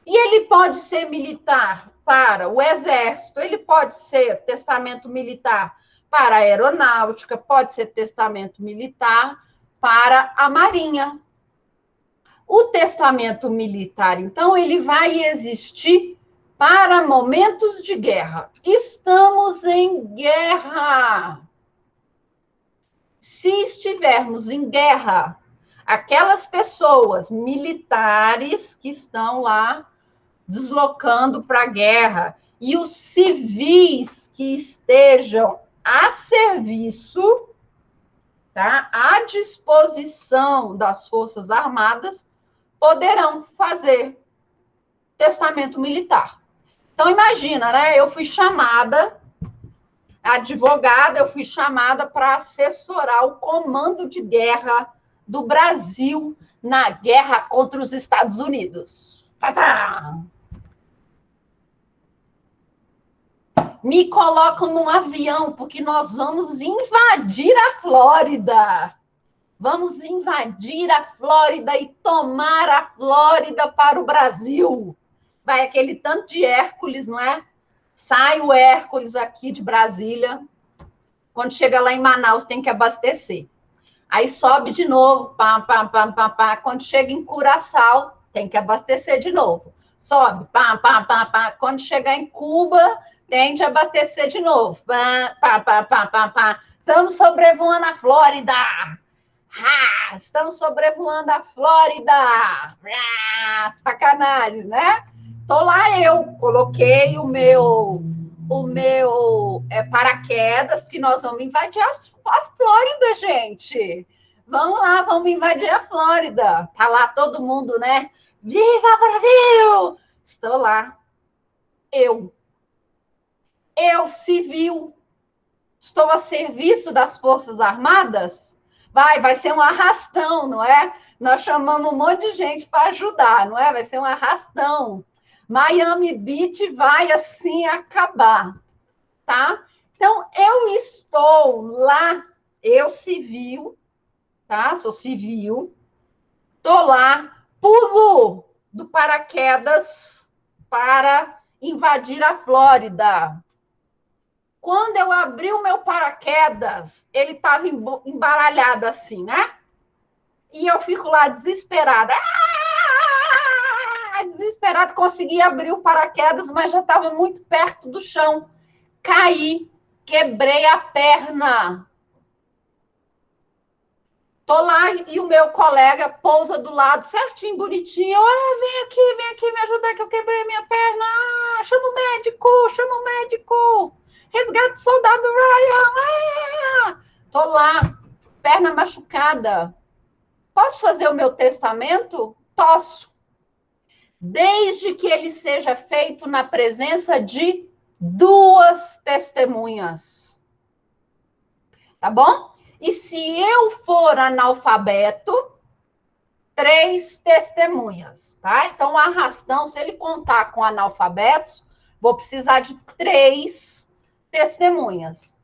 E ele pode ser militar para o Exército, ele pode ser testamento militar para a Aeronáutica, pode ser testamento militar para a Marinha. O testamento militar, então, ele vai existir para momentos de guerra. Estamos em guerra. Se estivermos em guerra, aquelas pessoas militares que estão lá deslocando para a guerra e os civis que estejam a serviço, tá, à disposição das Forças Armadas, poderão fazer testamento militar. Então, imagina, né? Eu fui chamada, advogada, eu fui chamada para assessorar o comando de guerra do Brasil na guerra contra os Estados Unidos. Tadá! Me colocam num avião, porque nós vamos invadir a Flórida. Vamos invadir a Flórida e tomar a Flórida para o Brasil. Vai aquele tanto de Hércules, não é? Sai o Hércules aqui de Brasília. Quando chega lá em Manaus, tem que abastecer. Aí sobe de novo, pá, pá, pá, pá, pá. Quando chega em Curaçao, tem que abastecer de novo. Sobe, pá, pá, pá, pá. Quando chegar em Cuba, tem que abastecer de novo. Pá, pá, pá, pá, pá, pá. Estamos sobrevoando a Flórida. Ah, estamos sobrevoando a Flórida. Ah, sacanagem, né? Tô lá eu, coloquei o meu paraquedas, porque nós vamos invadir a Flórida, gente. Vamos lá, vamos invadir a Flórida. Tá lá todo mundo, né? Viva Brasil! Estou lá. Eu, civil, estou a serviço das Forças Armadas. Vai ser um arrastão, não é? Nós chamamos um monte de gente para ajudar, não é? Vai ser um arrastão. Miami Beach vai assim acabar, tá? Então, eu estou lá, eu civil, tá? Sou civil, estou lá, pulo do paraquedas para invadir a Flórida. Quando eu abri o meu paraquedas, ele estava embaralhado assim, né? E eu fico lá desesperada. Desesperada, consegui abrir o paraquedas, mas já estava muito perto do chão. Caí, quebrei a perna. Tô lá e o meu colega pousa do lado, certinho, bonitinho. Olha, vem aqui me ajudar que eu quebrei minha perna. Chama o médico. Resgate o soldado Ryan. Tô lá, perna machucada. Posso fazer o meu testamento? Posso. Desde que ele seja feito na presença de 2 testemunhas. Tá bom? E se eu for analfabeto, 3 testemunhas, tá? Então, o arrastão, se ele contar com analfabetos, vou precisar de 3 testemunhas.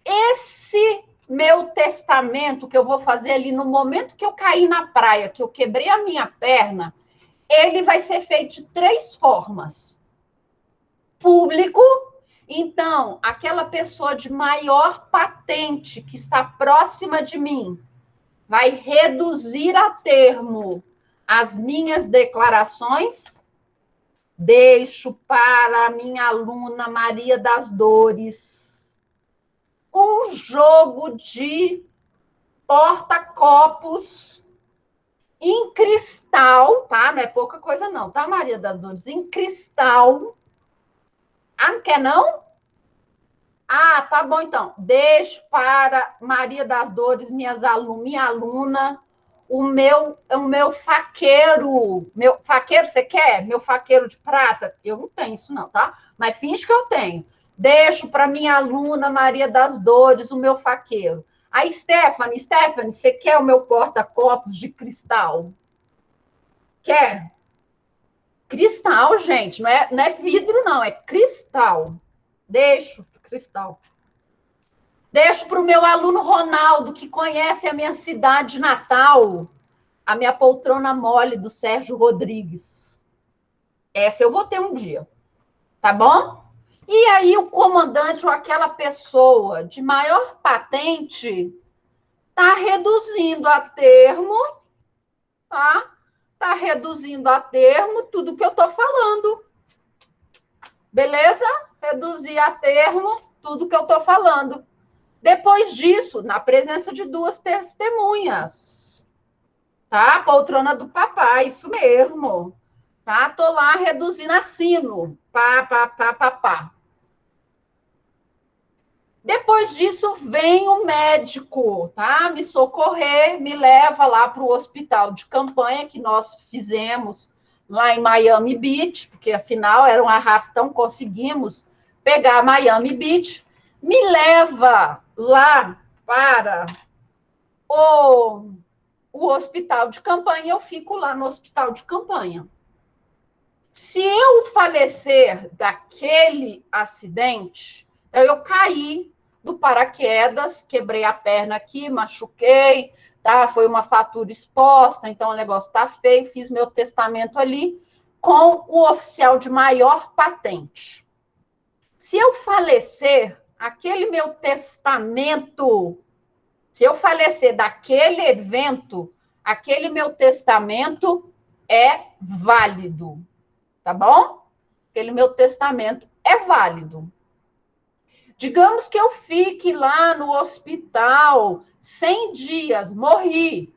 Esse meu testamento que eu vou fazer ali no momento que eu caí na praia, que eu quebrei a minha perna, ele vai ser feito de 3 formas. Público, então, aquela pessoa de maior patente que está próxima de mim vai reduzir a termo as minhas declarações. Deixo para a minha aluna Maria das Dores um jogo de porta-copos em cristal, tá? Não é pouca coisa não, tá, Maria das Dores? Em cristal. Ah, não quer não? Ah, tá bom então. Deixo para Maria das Dores, minha aluna, o meu faqueiro. Meu faqueiro, você quer? Meu faqueiro de prata? Eu não tenho isso não, tá? Mas finge que eu tenho. Deixo para minha aluna Maria das Dores, o meu faqueiro. Aí, Stephanie, você quer o meu porta-copos de cristal? Quer? Cristal, gente, não é vidro, não, é cristal. Deixo cristal. Deixo para o meu aluno Ronaldo, que conhece a minha cidade natal, a minha poltrona mole do Sérgio Rodrigues. Essa eu vou ter um dia, tá bom? E aí o comandante ou aquela pessoa de maior patente está reduzindo a termo, tá? Está reduzindo a termo tudo que eu estou falando. Beleza? Reduzir a termo tudo que eu estou falando. Depois disso, na presença de duas testemunhas, tá? Poltrona do papai, isso mesmo. Tá? Tô lá reduzindo assino. Pá, pá, pá, pá, pá. Depois disso, vem o médico, tá? Me socorrer, me leva lá para o hospital de campanha que nós fizemos lá em Miami Beach, porque afinal era um arrastão, conseguimos pegar Miami Beach. Me leva lá para o hospital de campanha, eu fico lá no hospital de campanha. Se eu falecer daquele acidente, eu caí do paraquedas, quebrei a perna aqui, machuquei, tá? Foi uma fratura exposta, então o negócio tá feio, fiz meu testamento ali com o oficial de maior patente. Se eu falecer, aquele meu testamento, se eu falecer daquele evento, aquele meu testamento é válido, tá bom? Aquele meu testamento é válido. Digamos que eu fique lá no hospital 100 dias, morri.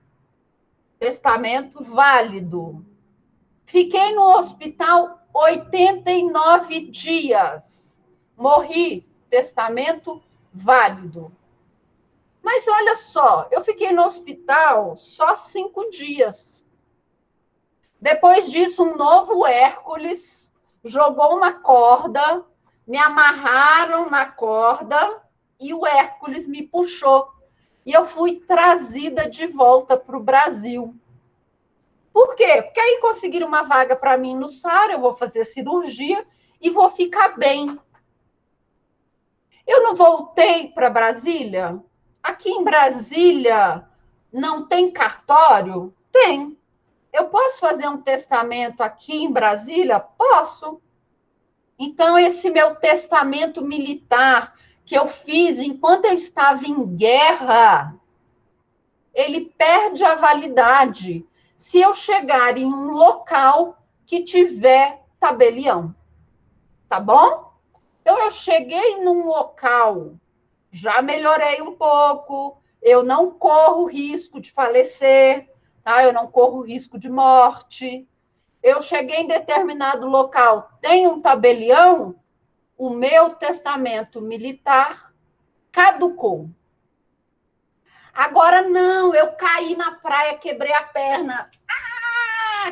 Testamento válido. Fiquei no hospital 89 dias. Morri. Testamento válido. Mas olha só, eu fiquei no hospital só 5 dias. Depois disso, um novo Hércules jogou uma corda, me amarraram na corda e o Hércules me puxou. E eu fui trazida de volta para o Brasil. Por quê? Porque aí conseguiram uma vaga para mim no SAR, eu vou fazer cirurgia e vou ficar bem. Eu não voltei para Brasília? Aqui em Brasília não tem cartório? Tem. Eu posso fazer um testamento aqui em Brasília? Posso. Então, esse meu testamento militar que eu fiz enquanto eu estava em guerra, ele perde a validade se eu chegar em um local que tiver tabelião. Tá bom? Então, eu cheguei num local, já melhorei um pouco, eu não corro risco de falecer, tá? Eu não corro risco de morte. Eu cheguei em determinado local, tem um tabelião, o meu testamento militar caducou. Agora não, eu caí na praia, quebrei a perna.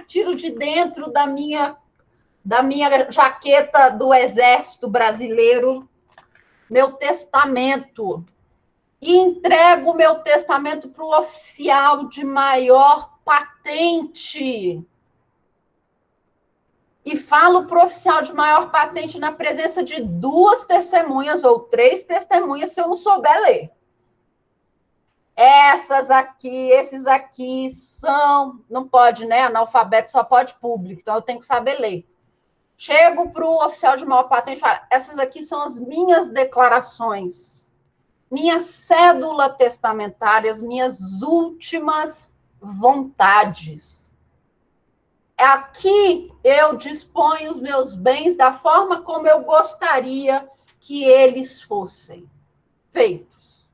Tiro de dentro da minha jaqueta do Exército Brasileiro, meu testamento. E entrego o meu testamento para o oficial de maior patente. E falo para o oficial de maior patente na presença de 2 testemunhas ou 3 testemunhas, se eu não souber ler. Esses aqui são... Não pode, né? Analfabeto só pode público, então eu tenho que saber ler. Chego para o oficial de maior patente e falo, essas aqui são as minhas declarações, minha cédula testamentária, as minhas últimas vontades. Aqui eu disponho os meus bens da forma como eu gostaria que eles fossem feitos.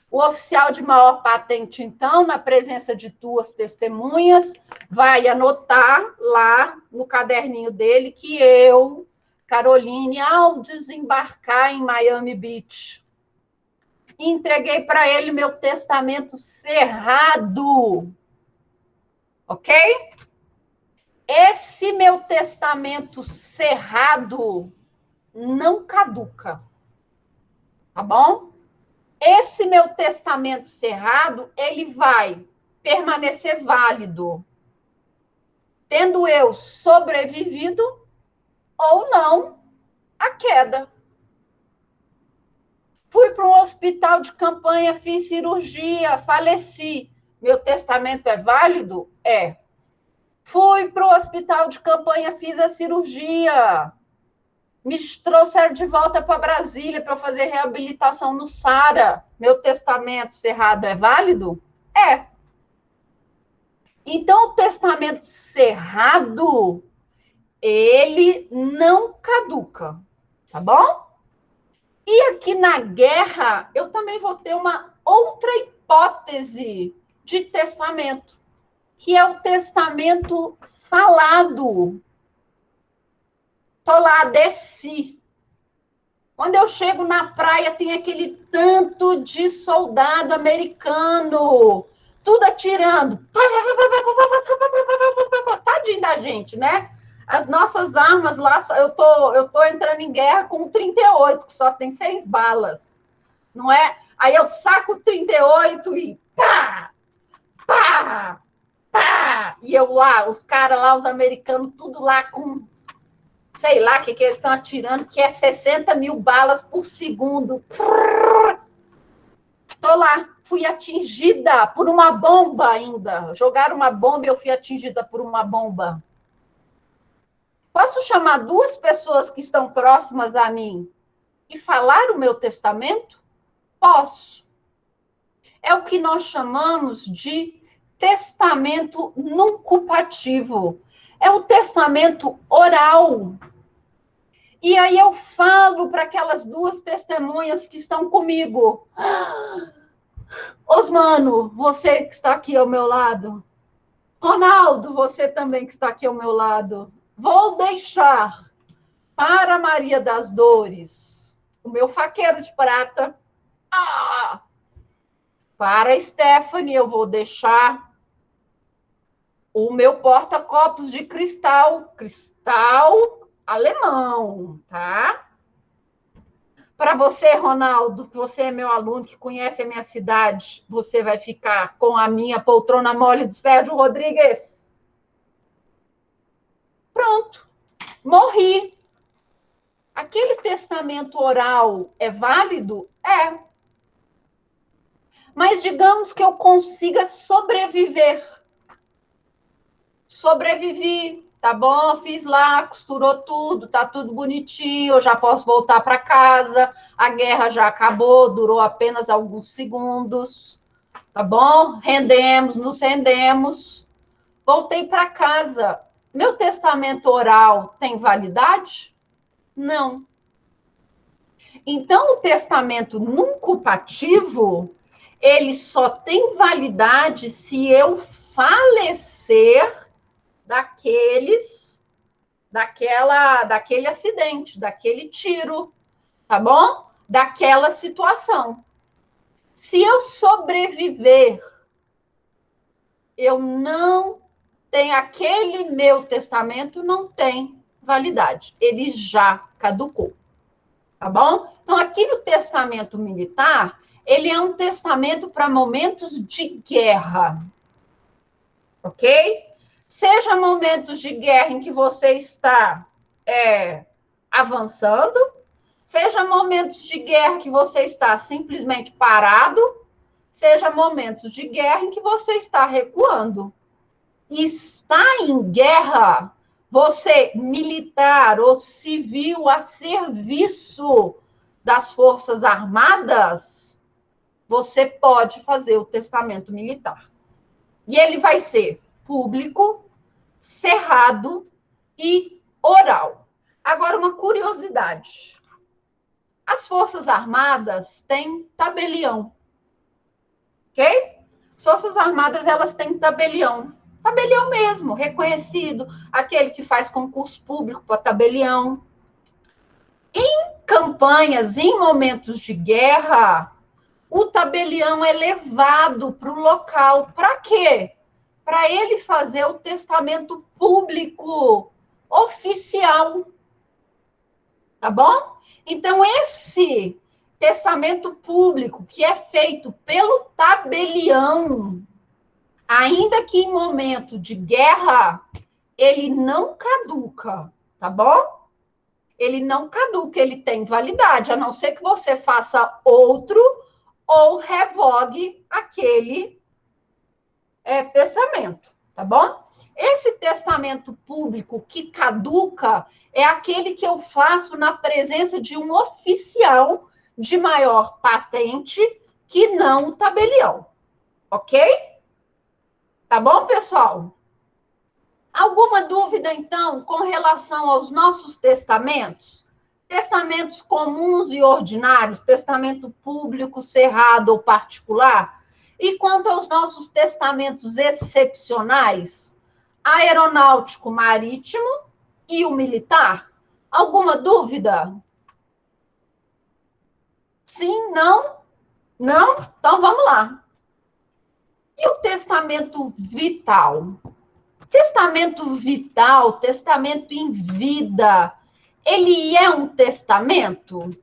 O oficial de maior patente, então, na presença de 2 testemunhas, vai anotar lá no caderninho dele que eu, Caroline, ao desembarcar em Miami Beach, entreguei para ele meu testamento cerrado. Ok? Esse meu testamento cerrado não caduca. Tá bom? esse meu testamento cerrado, ele vai permanecer válido, tendo eu sobrevivido ou não à queda. Fui para um hospital de campanha, fiz cirurgia, faleci. Meu testamento é válido? É. Fui para o hospital de campanha, fiz a cirurgia. Me trouxeram de volta para Brasília para fazer reabilitação no SARA. Meu testamento cerrado é válido? É. Então, o testamento cerrado, ele não caduca, tá bom? E aqui na guerra, eu também vou ter uma outra hipótese de testamento, que é o testamento falado. Tô lá, desci. Quando eu chego na praia, tem aquele tanto de soldado americano, tudo atirando. Tadinho da gente, né? As nossas armas lá, eu tô entrando em guerra com 38, que só tem 6 balas, não é? Aí eu saco 38 e pá, pá, pá. E eu lá, os caras lá, os americanos, tudo lá com sei lá o que eles estão atirando, que é 60 mil balas por segundo. Tô lá, fui atingida por uma bomba ainda. Jogaram uma bomba e eu fui atingida por uma bomba. Posso chamar 2 pessoas que estão próximas a mim e falar o meu testamento? Posso. É o que nós chamamos de testamento nuncupativo. É o testamento oral. E aí eu falo para aquelas 2 testemunhas que estão comigo. Osmano, você que está aqui ao meu lado. Ronaldo, você também que está aqui ao meu lado. Vou deixar para Maria das Dores o meu faqueiro de prata. Para Stephanie, eu vou deixar o meu porta-copos de cristal. Cristal alemão, tá? Para você, Ronaldo, que você é meu aluno, que conhece a minha cidade, você vai ficar com a minha poltrona mole do Sérgio Rodrigues. Pronto, morri. Aquele testamento oral é válido? É. Mas digamos que eu consiga sobreviver. Sobrevivi, tá bom? Fiz lá, costurou tudo, tá tudo bonitinho, eu já posso voltar para casa. A guerra já acabou, durou apenas alguns segundos, tá bom? Nos rendemos. Voltei para casa. Meu testamento oral tem validade? Não. Então, o testamento nuncupativo, ele só tem validade se eu falecer daquele acidente, daquele tiro, tá bom? Daquela situação. Se eu sobreviver, eu não tenho aquele meu testamento, não tem validade. Ele já caducou, tá bom? Então, aqui no testamento militar, ele é um testamento para momentos de guerra, ok? Seja momentos de guerra em que você está avançando, seja momentos de guerra que você está simplesmente parado, seja momentos de guerra em que você está recuando. Está em guerra, você militar ou civil a serviço das Forças Armadas, você pode fazer o testamento militar. E ele vai ser público, cerrado e oral. Agora, uma curiosidade. As Forças Armadas têm tabelião, ok? As Forças Armadas, elas têm tabelião. Tabelião mesmo, reconhecido. Aquele que faz concurso público para tabelião. Em campanhas, em momentos de guerra, o tabelião é levado para o local. Para quê? Para ele fazer o testamento público oficial. Tá bom? Então, esse testamento público que é feito pelo tabelião, ainda que em momento de guerra, ele não caduca, tá bom? Ele não caduca, ele tem validade, a não ser que você faça outro ou revogue aquele testamento, tá bom? Esse testamento público que caduca é aquele que eu faço na presença de um oficial de maior patente que não o tabelião, ok? Tá bom, pessoal? Alguma dúvida, então, com relação aos nossos testamentos? Testamentos comuns e ordinários, testamento público, cerrado ou particular? E quanto aos nossos testamentos excepcionais, aeronáutico, marítimo e o militar? Alguma dúvida? Sim, não? Não? Então vamos lá. E o testamento vital? Testamento vital, testamento em vida, ele é um testamento?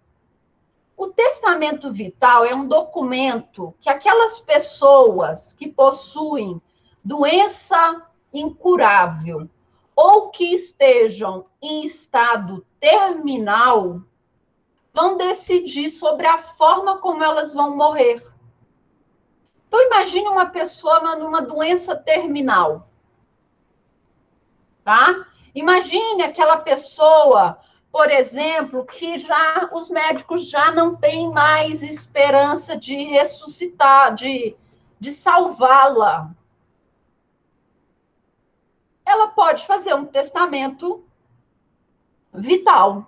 O testamento vital é um documento que aquelas pessoas que possuem doença incurável ou que estejam em estado terminal vão decidir sobre a forma como elas vão morrer. Então, imagine uma pessoa numa doença terminal. Tá? Imagine aquela pessoa, por exemplo, que já os médicos já não têm mais esperança de ressuscitar, de salvá-la. Ela pode fazer um testamento vital.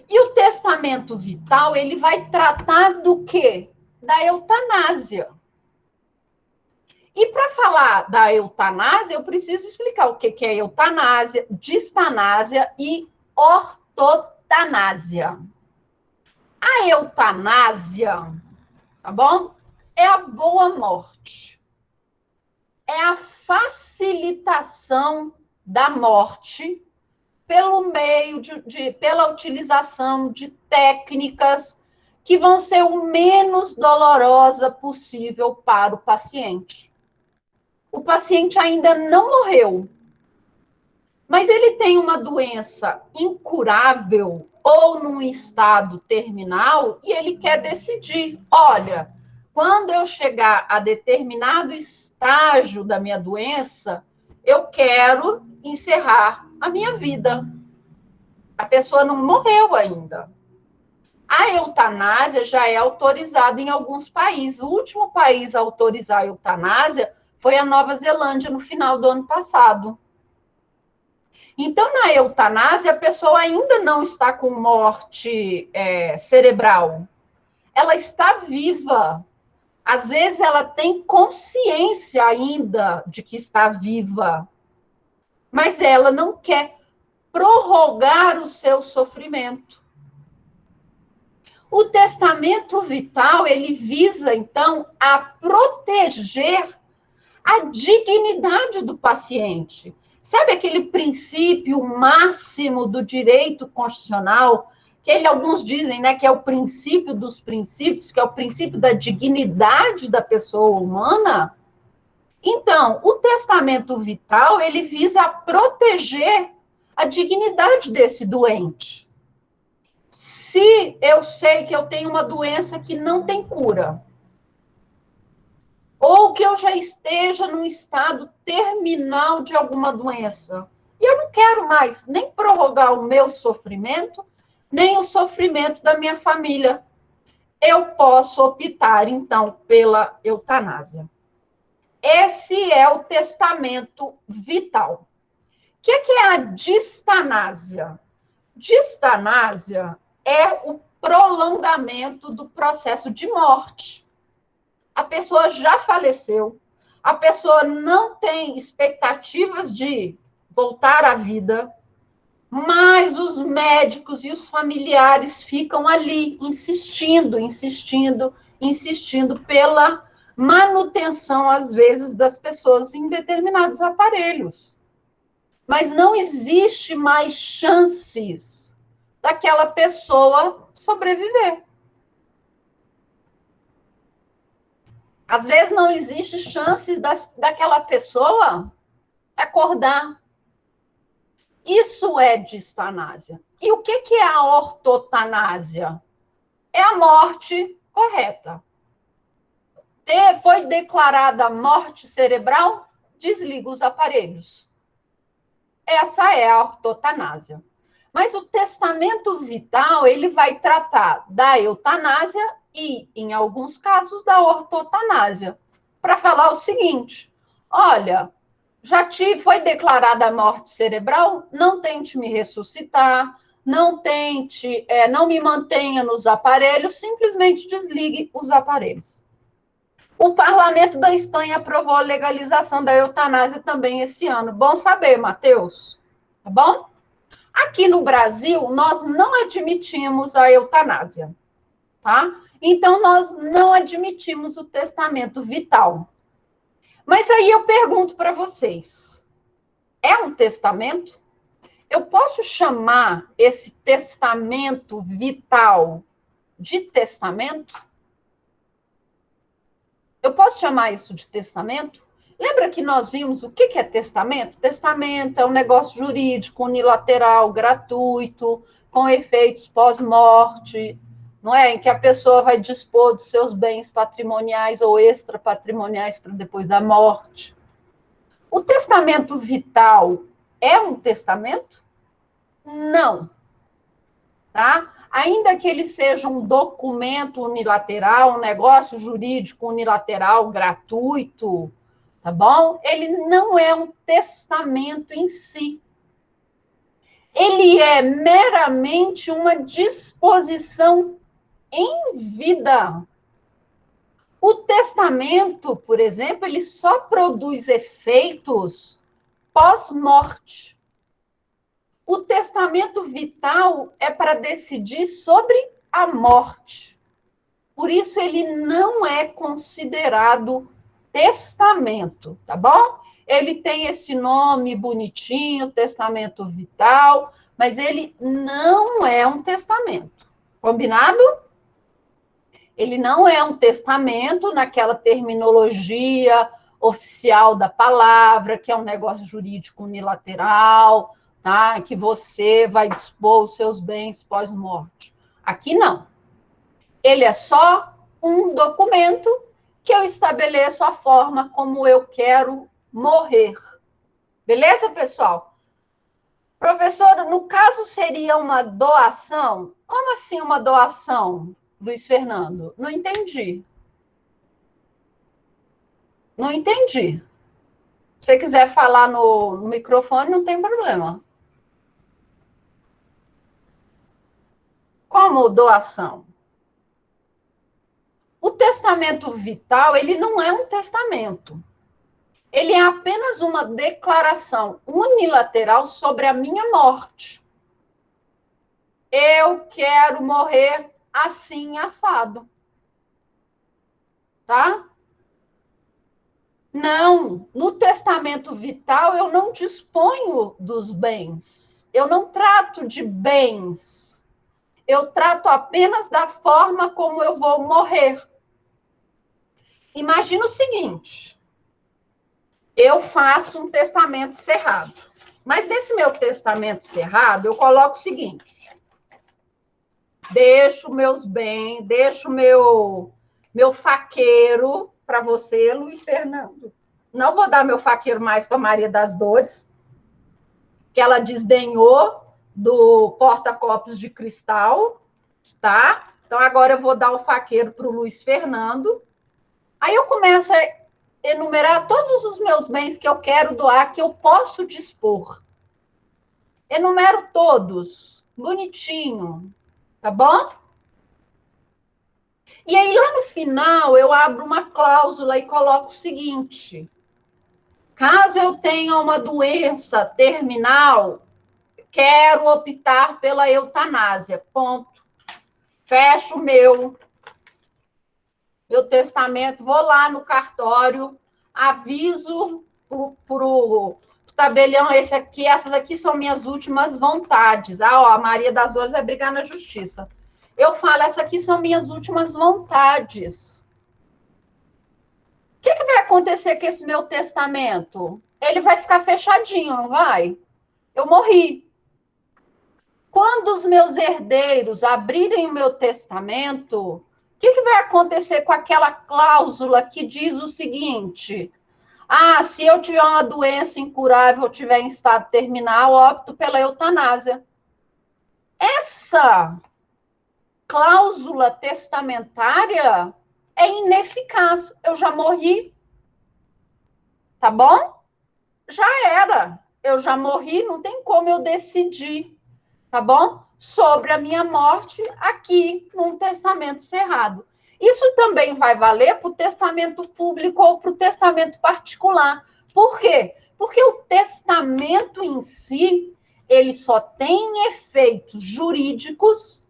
E o testamento vital, ele vai tratar do quê? Da eutanásia. E para falar da eutanásia, eu preciso explicar o que é eutanásia, distanásia e ortotanásia. A eutanásia, tá bom? É a boa morte. É a facilitação da morte pelo meio pela utilização de técnicas que vão ser o menos dolorosa possível para o paciente. O paciente ainda não morreu, mas ele tem uma doença incurável ou num estado terminal e ele quer decidir, olha, quando eu chegar a determinado estágio da minha doença, eu quero encerrar a minha vida. A pessoa não morreu ainda. A eutanásia já é autorizada em alguns países. O último país a autorizar a eutanásia foi a Nova Zelândia, no final do ano passado. Então, na eutanásia, a pessoa ainda não está com morte cerebral. Ela está viva. Às vezes, ela tem consciência ainda de que está viva. Mas ela não quer prorrogar o seu sofrimento. O testamento vital, ele visa, então, a proteger a dignidade do paciente. Sabe aquele princípio máximo do direito constitucional, que alguns dizem, né, que é o princípio dos princípios, que é o princípio da dignidade da pessoa humana? Então, o testamento vital, ele visa proteger a dignidade desse doente. Se eu sei que eu tenho uma doença que não tem cura, ou que eu já esteja num estado terminal de alguma doença, e eu não quero mais nem prorrogar o meu sofrimento, nem o sofrimento da minha família, eu posso optar, então, pela eutanásia. Esse é o testamento vital. O que é a distanásia? Distanásia é o prolongamento do processo de morte. A pessoa já faleceu, a pessoa não tem expectativas de voltar à vida, mas os médicos e os familiares ficam ali, insistindo pela manutenção, às vezes, das pessoas em determinados aparelhos. Mas não existe mais chances daquela pessoa sobreviver. Às vezes não existe chance daquela pessoa acordar. Isso é distanásia. E o que é a ortotanásia? É a morte correta. Foi declarada morte cerebral, desliga os aparelhos. Essa é a ortotanásia. Mas o testamento vital, ele vai tratar da eutanásia e, em alguns casos, da ortotanásia, para falar o seguinte: olha, foi declarada a morte cerebral, não tente me ressuscitar, não tente, não me mantenha nos aparelhos, simplesmente desligue os aparelhos. O parlamento da Espanha aprovou a legalização da eutanásia também esse ano. Bom saber, Matheus. Tá bom? Aqui no Brasil, nós não admitimos a eutanásia, tá? Então, nós não admitimos o testamento vital. Mas aí eu pergunto para vocês, é um testamento? Eu posso chamar esse testamento vital de testamento? Eu posso chamar isso de testamento? Lembra que nós vimos o que é testamento? Testamento é um negócio jurídico, unilateral, gratuito, com efeitos pós-morte, não é? Em que a pessoa vai dispor dos seus bens patrimoniais ou extrapatrimoniais para depois da morte. O testamento vital é um testamento? Não. Tá? Ainda que ele seja um documento unilateral, um negócio jurídico unilateral, gratuito, tá bom? Ele não é um testamento em si. Ele é meramente uma disposição em vida. O testamento, por exemplo, ele só produz efeitos pós-morte. O testamento vital é para decidir sobre a morte. Por isso, ele não é considerado testamento, tá bom? Ele tem esse nome bonitinho, testamento vital, mas ele não é um testamento. Combinado? Ele não é um testamento naquela terminologia oficial da palavra, que é um negócio jurídico unilateral, tá? Que você vai dispor os seus bens pós-morte. Aqui não. Ele é só um documento que eu estabeleço a forma como eu quero morrer. Beleza, pessoal? Professora, no caso seria uma doação? Como assim uma doação, Luiz Fernando? Não entendi. Não entendi. Se você quiser falar no microfone, não tem problema. Como doação? O testamento vital, ele não é um testamento. Ele é apenas uma declaração unilateral sobre a minha morte. Eu quero morrer assim, assado. Tá? Não, no testamento vital eu não disponho dos bens. Eu não trato de bens. Eu trato apenas da forma como eu vou morrer. Imagina o seguinte: eu faço um testamento cerrado. Mas nesse meu testamento cerrado, eu coloco o seguinte: deixo meus bens, deixo meu faqueiro para você, Luiz Fernando. Não vou dar meu faqueiro mais para Maria das Dores, que ela desdenhou do porta-copos de cristal, tá? Então, agora eu vou dar o faqueiro para o Luiz Fernando. Aí eu começo a enumerar todos os meus bens que eu quero doar, que eu posso dispor. Enumero todos, bonitinho, tá bom? E aí, lá no final, eu abro uma cláusula e coloco o seguinte: caso eu tenha uma doença terminal, quero optar pela eutanásia, ponto. Fecho meu testamento, vou lá no cartório, aviso para o tabelião, esse aqui, essas aqui são minhas últimas vontades. Ah, ó, a Maria das Dores vai brigar na justiça. Eu falo, essas aqui são minhas últimas vontades. O que vai acontecer com esse meu testamento? Ele vai ficar fechadinho, não vai? Eu morri. Quando os meus herdeiros abrirem o meu testamento, o que vai acontecer com aquela cláusula que diz o seguinte: ah, se eu tiver uma doença incurável, ou tiver em estado terminal, opto pela eutanásia. Essa cláusula testamentária é ineficaz. Eu já morri, tá bom? Já era. Eu já morri, não tem como eu decidir, tá bom? Sobre a minha morte aqui, num testamento cerrado. Isso também vai valer para o testamento público ou para o testamento particular. Por quê? Porque o testamento em si, ele só tem efeitos jurídicos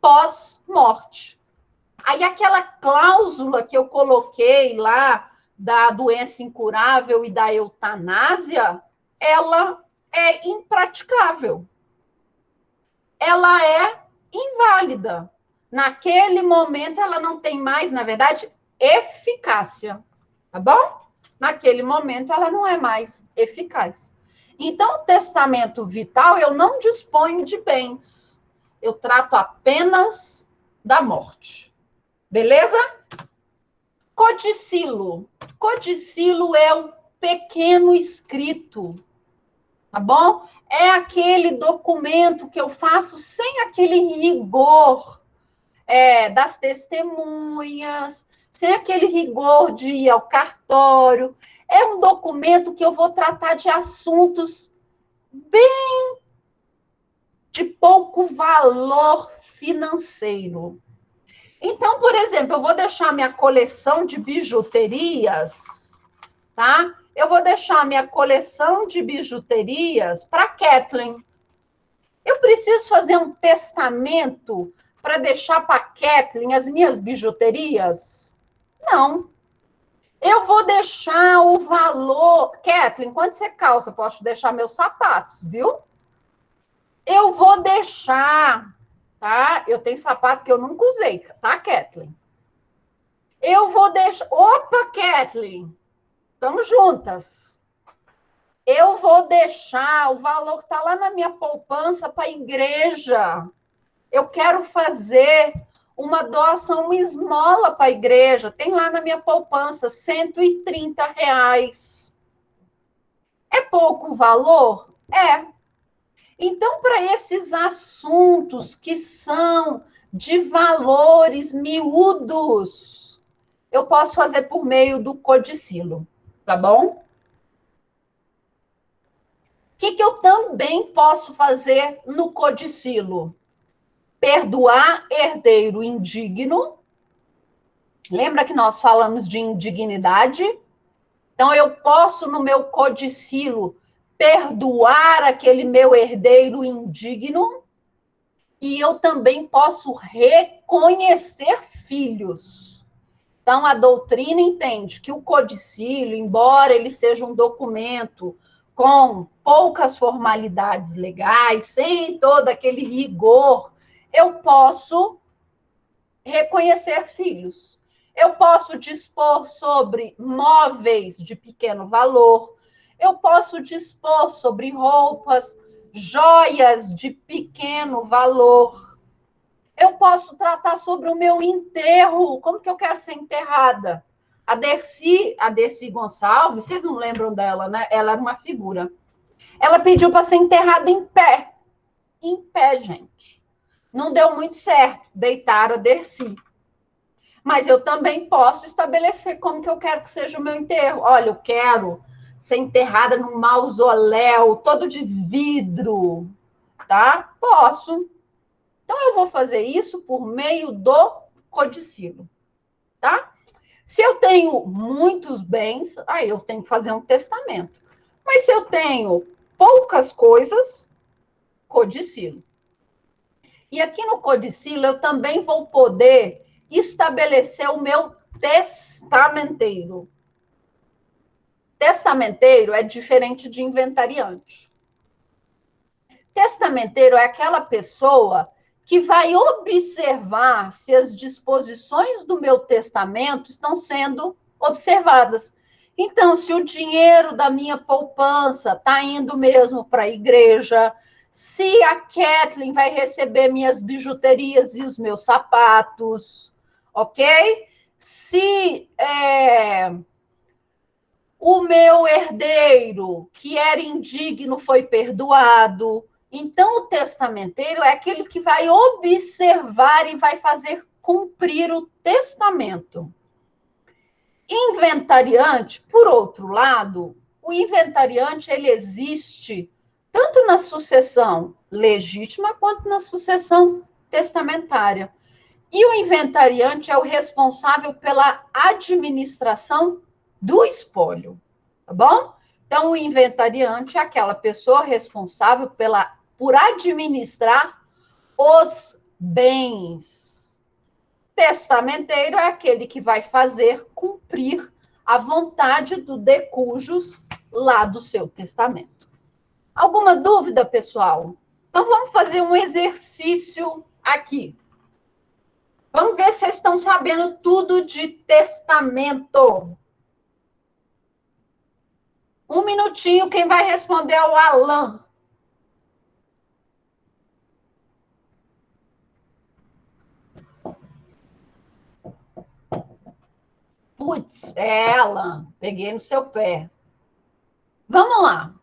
pós-morte. Aí aquela cláusula que eu coloquei lá da doença incurável e da eutanásia, ela é impraticável. Ela é inválida. Naquele momento, ela não tem mais, na verdade, eficácia. Tá bom? Naquele momento, ela não é mais eficaz. Então, o testamento vital, eu não disponho de bens. Eu trato apenas da morte. Beleza? Codicilo. Codicilo é o pequeno escrito. Tá bom? É aquele documento que eu faço sem aquele rigor das testemunhas, sem aquele rigor de ir ao cartório. É um documento que eu vou tratar de assuntos bem de pouco valor financeiro. Então, por exemplo, eu vou deixar minha coleção de bijuterias, tá? Eu vou deixar minha coleção de bijuterias para Kathleen. Eu preciso fazer um testamento para deixar para Kathleen as minhas bijuterias? Não. Eu vou deixar o valor. Kathleen, quanto você calça? Posso deixar meus sapatos, viu? Eu vou deixar, tá? Eu tenho sapato que eu nunca usei, tá, Kathleen? Eu vou deixar. Opa, Kathleen! Estamos juntas. Eu vou deixar o valor que está lá na minha poupança para a igreja. Eu quero fazer uma doação, uma esmola para a igreja. Tem lá na minha poupança R$ 130. É pouco valor? É. Então, para esses assuntos que são de valores miúdos, eu posso fazer por meio do codicilo, tá bom? O que eu também posso fazer no codicilo? Perdoar herdeiro indigno. Lembra que nós falamos de indignidade? Então, eu posso, no meu codicilo, perdoar aquele meu herdeiro indigno. E eu também posso reconhecer filhos. Então, a doutrina entende que o codicílio, embora ele seja um documento com poucas formalidades legais, sem todo aquele rigor, eu posso reconhecer filhos. Eu posso dispor sobre móveis de pequeno valor. Eu posso dispor sobre roupas, joias de pequeno valor. Eu posso tratar sobre o meu enterro. Como que eu quero ser enterrada? A Dercy Gonçalves, vocês não lembram dela, né? Ela é uma figura. Ela pediu para ser enterrada em pé. Em pé, gente. Não deu muito certo. Deitaram a Dercy. Mas eu também posso estabelecer como que eu quero que seja o meu enterro. Olha, eu quero ser enterrada num mausoléu todo de vidro, tá? Posso. Então, eu vou fazer isso por meio do codicilo, tá? Se eu tenho muitos bens, aí eu tenho que fazer um testamento. Mas se eu tenho poucas coisas, codicilo. E aqui no codicilo, eu também vou poder estabelecer o meu testamenteiro. Testamenteiro é diferente de inventariante. Testamenteiro é aquela pessoa que vai observar se as disposições do meu testamento estão sendo observadas. Então, se o dinheiro da minha poupança está indo mesmo para a igreja, se a Kathleen vai receber minhas bijuterias e os meus sapatos, ok? Se o meu herdeiro, que era indigno, foi perdoado. Então, o testamenteiro é aquele que vai observar e vai fazer cumprir o testamento. Inventariante, por outro lado, o inventariante ele existe tanto na sucessão legítima quanto na sucessão testamentária. E o inventariante é o responsável pela administração do espólio, tá bom? Então, o inventariante é aquela pessoa responsável por administrar os bens. Testamenteiro é aquele que vai fazer cumprir a vontade do de cujos lá do seu testamento. Alguma dúvida, pessoal? Então, vamos fazer um exercício aqui. Vamos ver se vocês estão sabendo tudo de testamento. Um minutinho, quem vai responder é o Alan. Putz, Alan, peguei no seu pé. Vamos lá.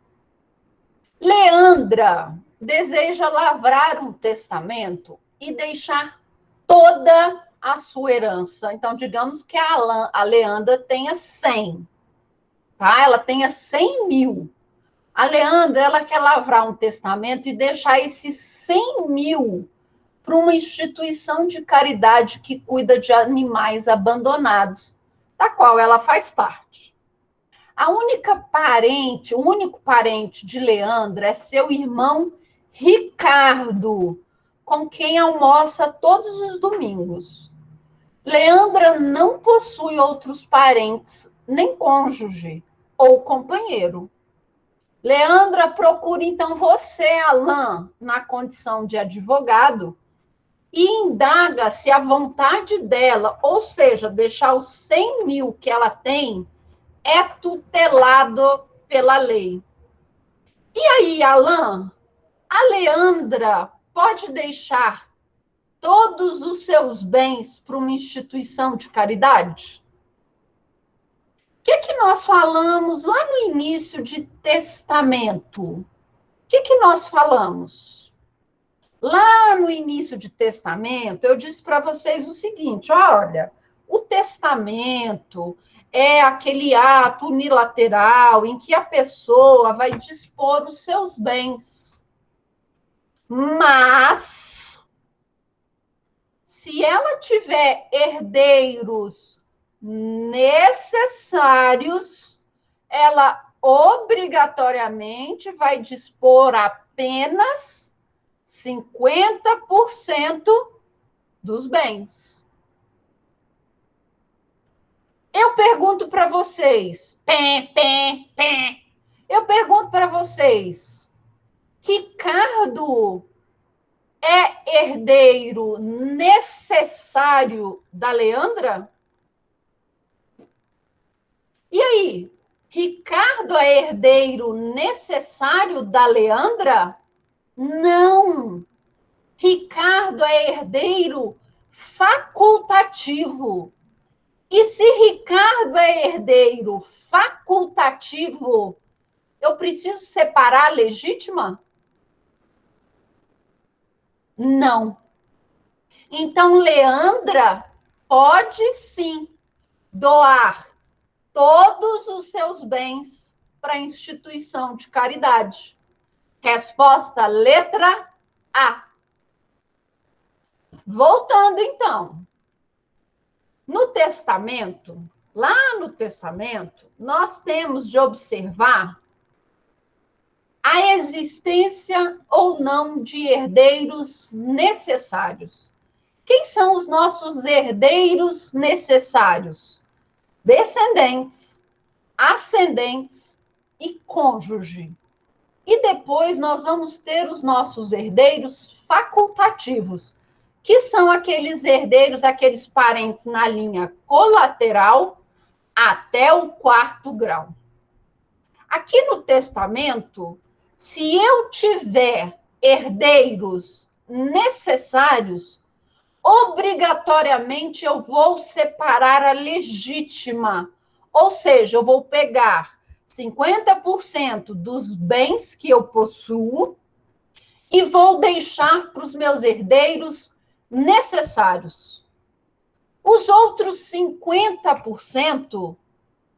Leandra deseja lavrar um testamento e deixar toda a sua herança. Então, digamos que a Leandra tenha 100, tá? Ela tenha 100 mil. A Leandra, ela quer lavrar um testamento e deixar esses 100 mil para uma instituição de caridade que cuida de animais abandonados, da qual ela faz parte. A única parente, o único parente de Leandra é seu irmão Ricardo, com quem almoça todos os domingos. Leandra não possui outros parentes, nem cônjuge ou companheiro. Leandra procura, então, você, Alan, na condição de advogado, e indaga se a vontade dela, ou seja, deixar os 100 mil que ela tem, é tutelado pela lei. E aí, Alan, a Leandra pode deixar todos os seus bens para uma instituição de caridade? O que nós falamos lá no início de testamento? O que nós falamos? Lá no início de testamento, eu disse para vocês o seguinte, olha, o testamento é aquele ato unilateral em que a pessoa vai dispor os seus bens. Mas, se ela tiver herdeiros necessários, ela obrigatoriamente vai dispor apenas 50% dos bens. Eu pergunto para vocês, eu pergunto para vocês, Ricardo é herdeiro necessário da Leandra? E aí, Ricardo é herdeiro necessário da Leandra? Não. Ricardo é herdeiro facultativo. E se Ricardo é herdeiro facultativo, eu preciso separar a legítima? Não. Então, Leandra pode sim doar todos os seus bens para a instituição de caridade. Resposta letra A. Voltando então. No testamento, lá no testamento, nós temos de observar a existência ou não de herdeiros necessários. Quem são os nossos herdeiros necessários? Descendentes. ascendentes e cônjuge. E depois nós vamos ter os nossos herdeiros facultativos, que são aqueles herdeiros, aqueles parentes na linha colateral até o quarto grau. Aqui no testamento, se eu tiver herdeiros necessários, obrigatoriamente eu vou separar a legítima. Ou seja, eu vou pegar 50% dos bens que eu possuo e vou deixar para os meus herdeiros necessários. Os outros 50%,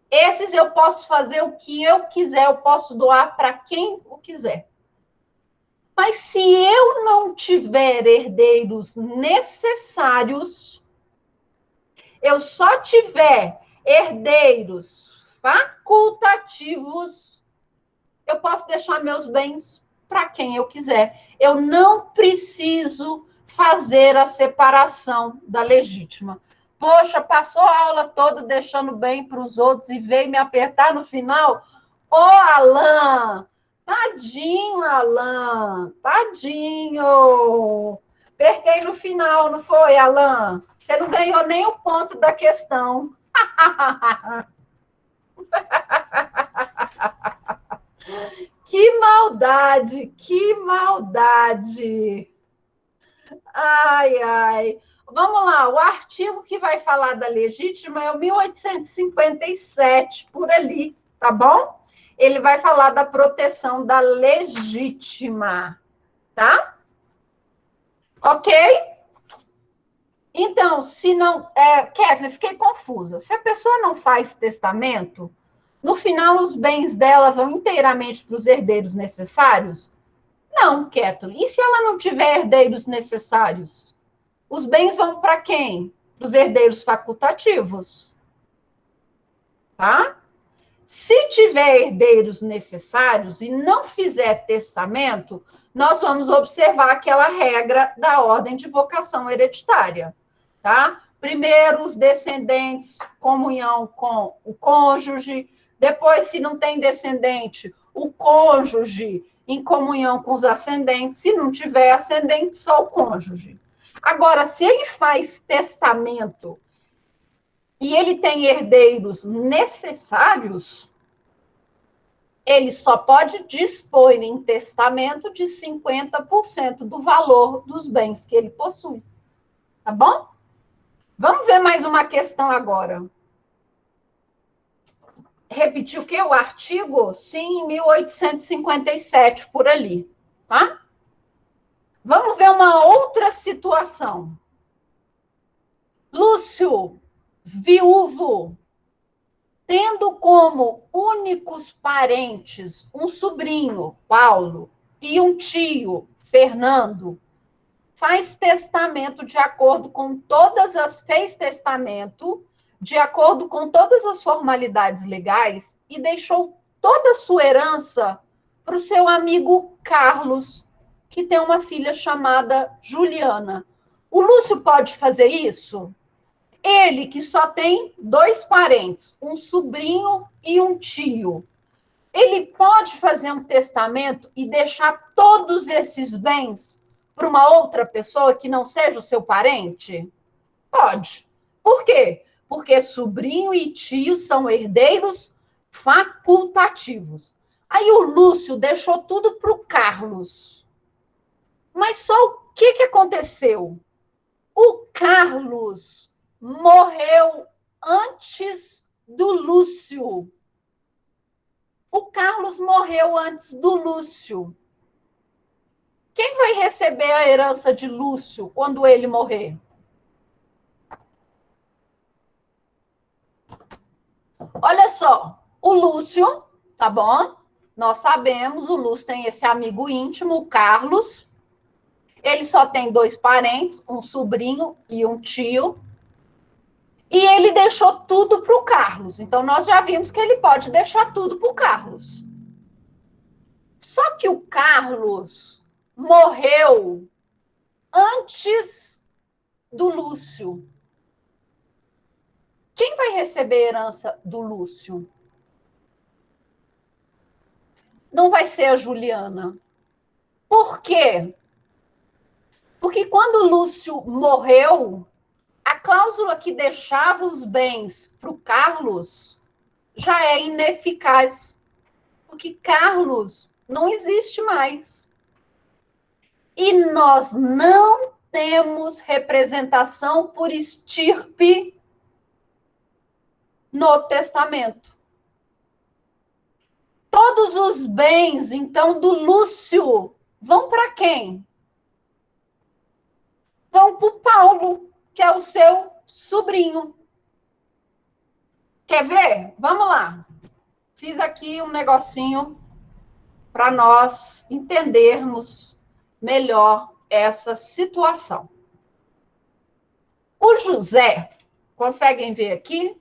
esses eu posso fazer o que eu quiser, eu posso doar para quem eu quiser. Mas se eu não tiver herdeiros necessários, eu só tiver herdeiros facultativos, eu posso deixar meus bens para quem eu quiser. Eu não preciso fazer a separação da legítima. Poxa, passou a aula toda deixando bem para os outros e veio me apertar no final? Ô, Alain! Tadinho, Alain! Tadinho! Apertei no final, não foi, Alain? Você não ganhou nem o ponto da questão. Que maldade, que maldade. Ai, ai. Vamos lá, o artigo que vai falar da legítima é o 1857, por ali, tá bom? Ele vai falar da proteção da legítima, tá? Ok? Então, se não... Kathleen, fiquei confusa. Se a pessoa não faz testamento, no final os bens dela vão inteiramente para os herdeiros necessários? Não, Kathleen. E se ela não tiver herdeiros necessários? Os bens vão para quem? Para os herdeiros facultativos. Tá? Se tiver herdeiros necessários e não fizer testamento, nós vamos observar aquela regra da ordem de vocação hereditária. Tá? Primeiro, os descendentes, comunhão com o cônjuge. Depois, se não tem descendente, o cônjuge em comunhão com os ascendentes. Se não tiver ascendente, só o cônjuge. Agora, se ele faz testamento e ele tem herdeiros necessários, ele só pode dispor em testamento de 50% do valor dos bens que ele possui. Tá bom? Vamos ver mais uma questão agora. Repetiu o quê? O artigo? Sim, 1857, por ali. Tá? Vamos ver uma outra situação. Lúcio, viúvo, tendo como únicos parentes um sobrinho, Paulo, e um tio, Fernando, fez testamento de acordo com todas as formalidades legais e deixou toda a sua herança para o seu amigo Carlos, que tem uma filha chamada Juliana. O Lúcio pode fazer isso? Ele, que só tem 2 parentes, um sobrinho e um tio, ele pode fazer um testamento e deixar todos esses bens para uma outra pessoa que não seja o seu parente? Pode. Por quê? Porque sobrinho e tio são herdeiros facultativos. Aí o Lúcio deixou tudo para o Carlos. Mas só o que aconteceu? O Carlos morreu antes do Lúcio. O Carlos morreu antes do Lúcio. Quem vai receber a herança de Lúcio quando ele morrer? Olha só, o Lúcio, tá bom? Nós sabemos, o Lúcio tem esse amigo íntimo, o Carlos. Ele só tem 2 parentes, um sobrinho e um tio. E ele deixou tudo para o Carlos. Então, nós já vimos que ele pode deixar tudo para o Carlos. Só que o Carlos morreu antes do Lúcio. Quem vai receber a herança do Lúcio? não vai ser a Juliana. Por quê? Porque quando o Lúcio morreu, a cláusula que deixava os bens para o Carlos já é ineficaz, porque Carlos não existe mais. E nós não temos representação por estirpe no testamento. Todos os bens, então, do Lúcio vão para quem? Vão para o Paulo, que é o seu sobrinho. Quer ver? Vamos lá. Fiz aqui um negocinho para nós entendermos melhor essa situação. O José, conseguem ver aqui?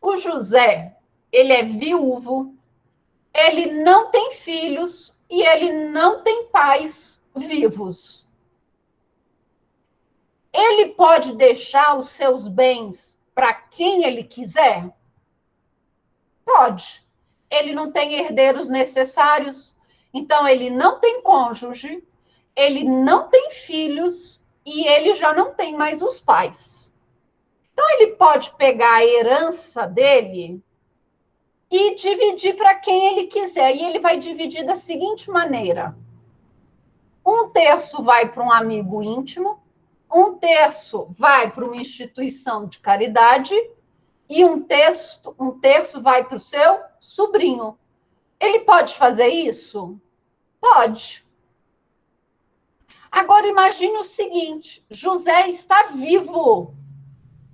O José, ele é viúvo, ele não tem filhos e ele não tem pais vivos. Ele pode deixar os seus bens para quem ele quiser? Pode. Ele não tem herdeiros necessários, então ele não tem cônjuge, ele não tem filhos e ele já não tem mais os pais. Então ele pode pegar a herança dele e dividir para quem ele quiser. E ele vai dividir da seguinte maneira: 1/3 vai para um amigo íntimo, 1/3 vai para uma instituição de caridade e 1/3 vai para o seu sobrinho. Ele pode fazer isso? Pode. Agora imagine o seguinte: José está vivo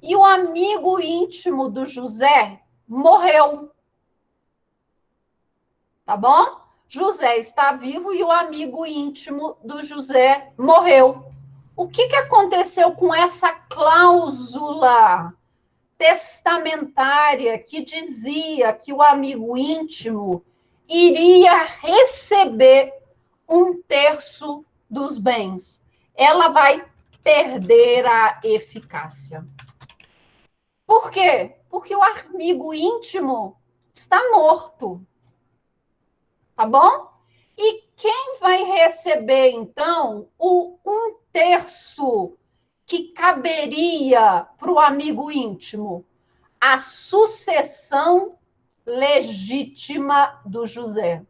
e o amigo íntimo do José morreu. Tá bom? José está vivo e o amigo íntimo do José morreu. O que aconteceu com essa cláusula testamentária que dizia que o amigo íntimo iria receber 1/3 dos bens? Ela vai perder a eficácia. Por quê? Porque o amigo íntimo está morto. Tá bom? E quem vai receber, então, o 1/3 que caberia para o amigo íntimo? A sucessão legítima do José.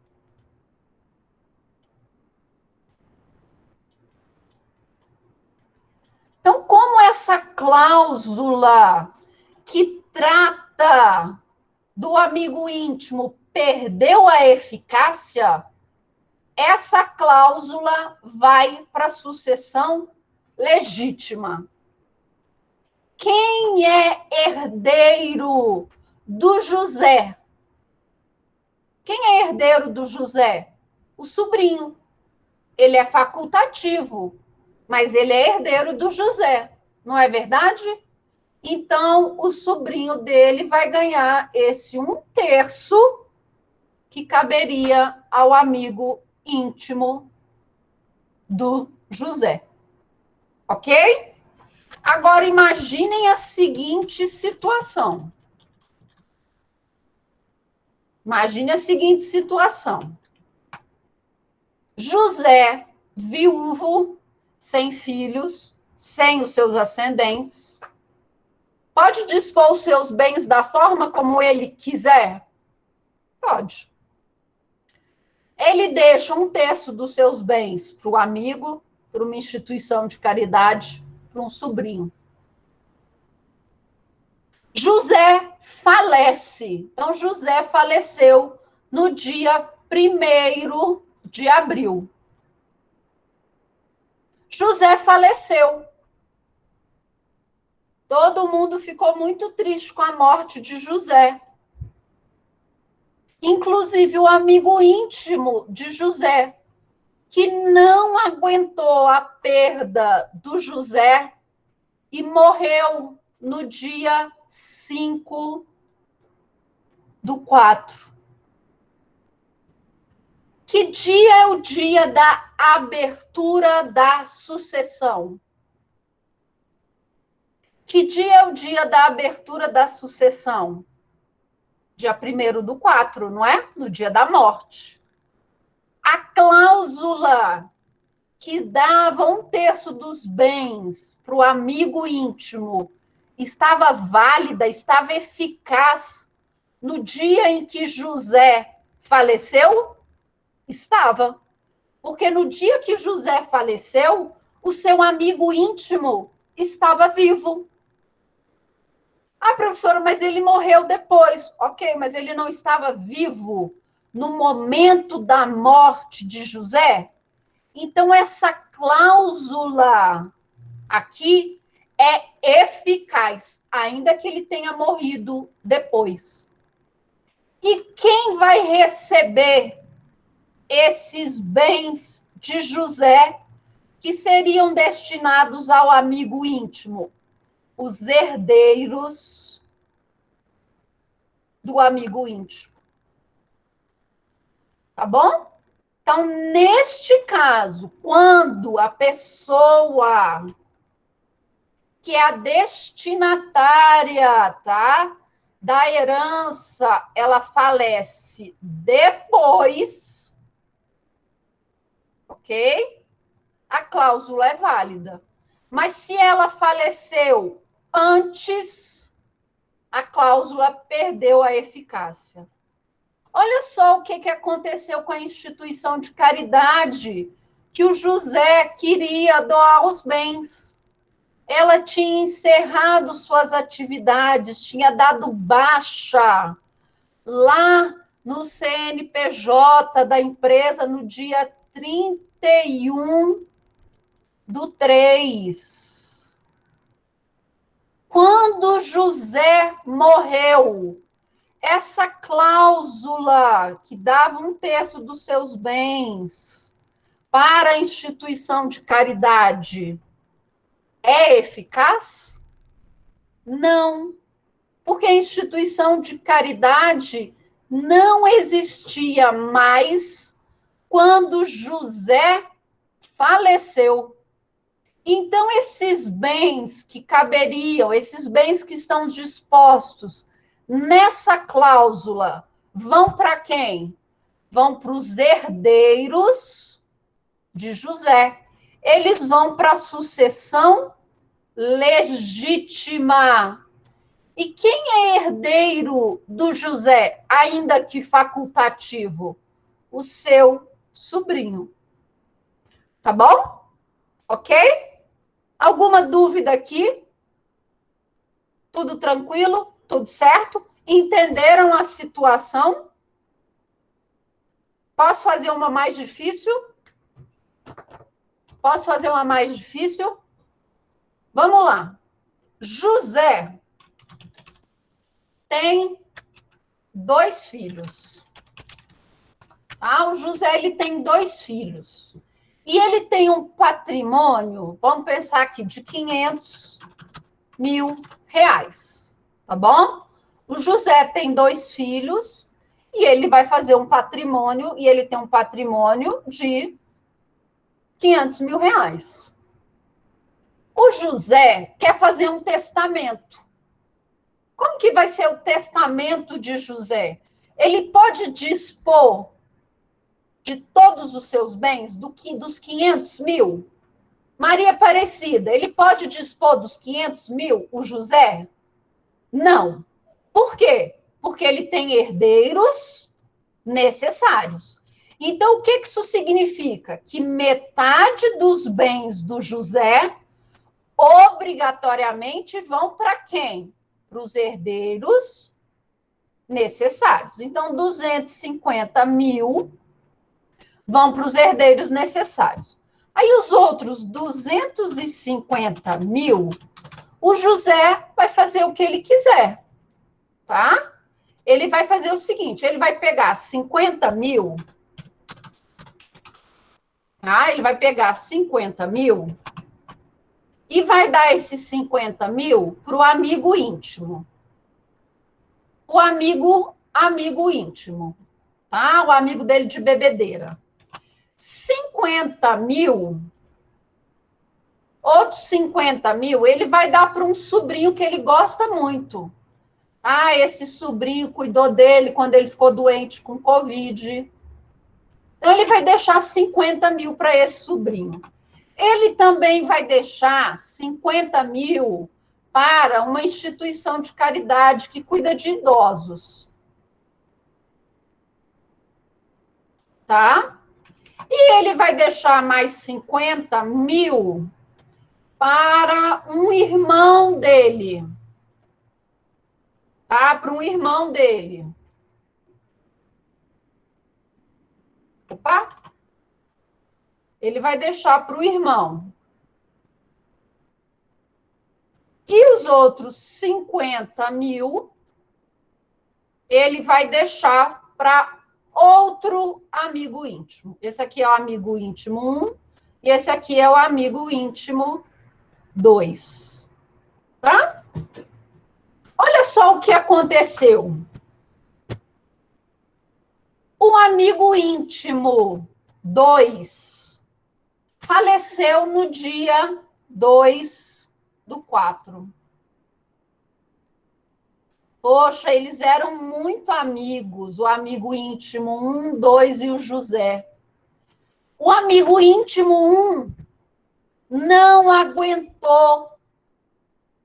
Então, como essa cláusula que trata do amigo íntimo perdeu a eficácia, essa cláusula vai para a sucessão legítima. Quem é herdeiro do José? Quem é herdeiro do José? O sobrinho. Ele é facultativo, mas ele é herdeiro do José, não é verdade? Então, o sobrinho dele vai ganhar esse 1/3 que caberia ao amigo íntimo do José. Ok? Agora, imaginem a seguinte situação. Imagine a seguinte situação. José, viúvo, sem filhos, sem os seus ascendentes, pode dispor os seus bens da forma como ele quiser? Pode. Ele deixa 1/3 dos seus bens para o amigo, para uma instituição de caridade, para um sobrinho. José falece. Então, José faleceu no dia 1º de abril. José faleceu. Todo mundo ficou muito triste com a morte de José. Inclusive o amigo íntimo de José, que não aguentou a perda do José e morreu no dia 5/4. Que dia é o dia da abertura da sucessão? Que dia é o dia da abertura da sucessão? Dia 1º do 4, não é? No dia da morte. A cláusula que dava 1/3 dos bens para o amigo íntimo estava válida, estava eficaz no dia em que José faleceu? Estava. Porque no dia que José faleceu, o seu amigo íntimo estava vivo. Ah, professora, mas ele morreu depois. Ok, mas ele não estava vivo no momento da morte de José? Então, essa cláusula aqui é eficaz, ainda que ele tenha morrido depois. E quem vai receber esses bens de José que seriam destinados ao amigo íntimo? Os herdeiros do amigo íntimo. Tá bom? Então, neste caso, quando a pessoa que é a destinatária, tá, da herança, ela falece depois, ok? A cláusula é válida. Mas se ela faleceu antes, a cláusula perdeu a eficácia. Olha só o que aconteceu com a instituição de caridade que o José queria doar os bens. Ela tinha encerrado suas atividades, tinha dado baixa lá no CNPJ da empresa no dia 31/3. Quando José morreu, essa cláusula que dava 1/3 dos seus bens para a instituição de caridade é eficaz? Não, porque a instituição de caridade não existia mais quando José faleceu. Então, esses bens que caberiam, esses bens que estão dispostos nessa cláusula, vão para quem? Vão para os herdeiros de José. Eles vão para a sucessão legítima. E quem é herdeiro do José, ainda que facultativo? O seu sobrinho. Tá bom? Ok? Alguma dúvida aqui? Tudo tranquilo? Tudo certo? Entenderam a situação? Posso fazer uma mais difícil? Posso fazer uma mais difícil? Vamos lá. José tem 2 filhos. Ah, o José ele tem 2 filhos. E ele tem um patrimônio, vamos pensar aqui, de 500 mil reais. Tá bom? O José tem 2 filhos e ele vai fazer um patrimônio, e ele tem um patrimônio de 500 mil reais. O José quer fazer um testamento. Como que vai ser o testamento de José? Ele pode dispor de todos os seus bens, dos 500 mil? Maria Aparecida, ele pode dispor dos 500 mil, o José? Não. Por quê? Porque ele tem herdeiros necessários. Então, o que isso significa? Que metade dos bens do José obrigatoriamente vão para quem? Para os herdeiros necessários. Então, 250 mil vão para os herdeiros necessários. Aí, os outros 250 mil, o José vai fazer o que ele quiser, tá? Ele vai fazer o seguinte, ele vai pegar 50 mil, tá? Ele vai pegar 50 mil e vai dar esses 50 mil para o amigo íntimo. O amigo íntimo, tá? O amigo dele de bebedeira. 50 mil, outros 50 mil, ele vai dar para um sobrinho que ele gosta muito. Ah, esse sobrinho cuidou dele quando ele ficou doente com Covid. Então, ele vai deixar 50 mil para esse sobrinho. Ele também vai deixar 50 mil para uma instituição de caridade que cuida de idosos. Tá? E ele vai deixar mais 50 mil para um irmão dele. Tá? Para um irmão dele. Opa! Ele vai deixar para o irmão. E os outros 50 mil, ele vai deixar para outro amigo íntimo. Esse aqui é o amigo íntimo 1 e esse aqui é o amigo íntimo 2. Tá? Olha só o que aconteceu. O amigo íntimo 2 faleceu no dia 2/4. Poxa, eles eram muito amigos, o amigo íntimo 1, 2 e o José. O amigo íntimo 1 não aguentou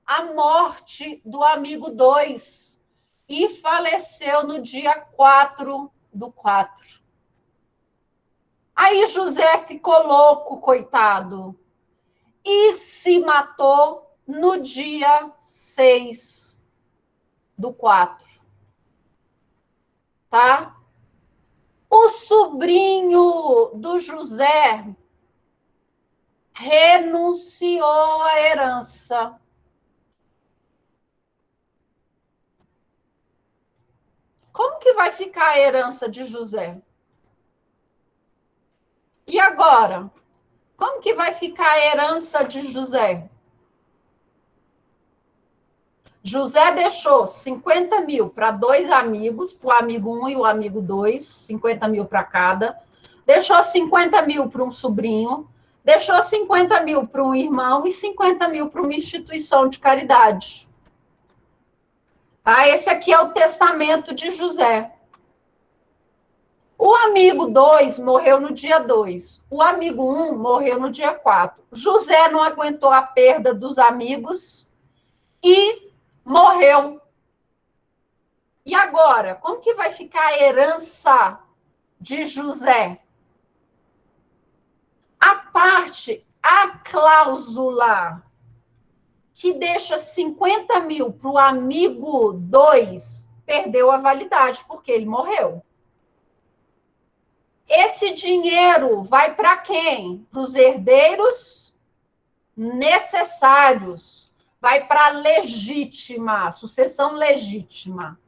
a morte do amigo 2 e faleceu no dia 4/4. Aí José ficou louco, coitado, e se matou no dia 6/4. Tá? O sobrinho do José renunciou à herança. Como que vai ficar a herança de José? E agora? Como que vai ficar a herança de José? José deixou 50 mil para 2 amigos, para o amigo 1 e o amigo 2, 50 mil para cada. Deixou 50 mil para um sobrinho, deixou 50 mil para um irmão e 50 mil para uma instituição de caridade. Tá? Esse aqui é o testamento de José. O amigo 2 morreu no dia 2. O amigo 1 morreu no dia 4. José não aguentou a perda dos amigos e morreu. E agora, como que vai ficar a herança de José? A cláusula que deixa 50 mil para o amigo 2 perdeu a validade, porque ele morreu. Esse dinheiro vai para quem? Para os herdeiros necessários. Vai para a legítima, sucessão legítima.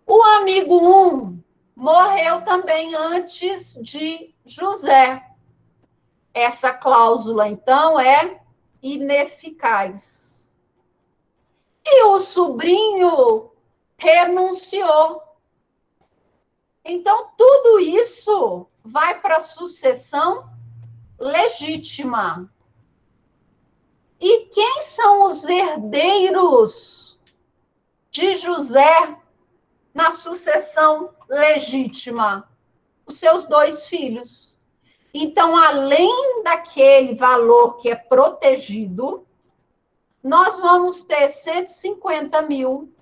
O amigo 1 morreu também antes de José. Essa cláusula, então, é ineficaz. E o sobrinho renunciou. Então, tudo isso vai para a sucessão legítima. E quem são os herdeiros de José na sucessão legítima? Os seus 2 filhos. Então, além daquele valor que é protegido, nós vamos ter 150 mil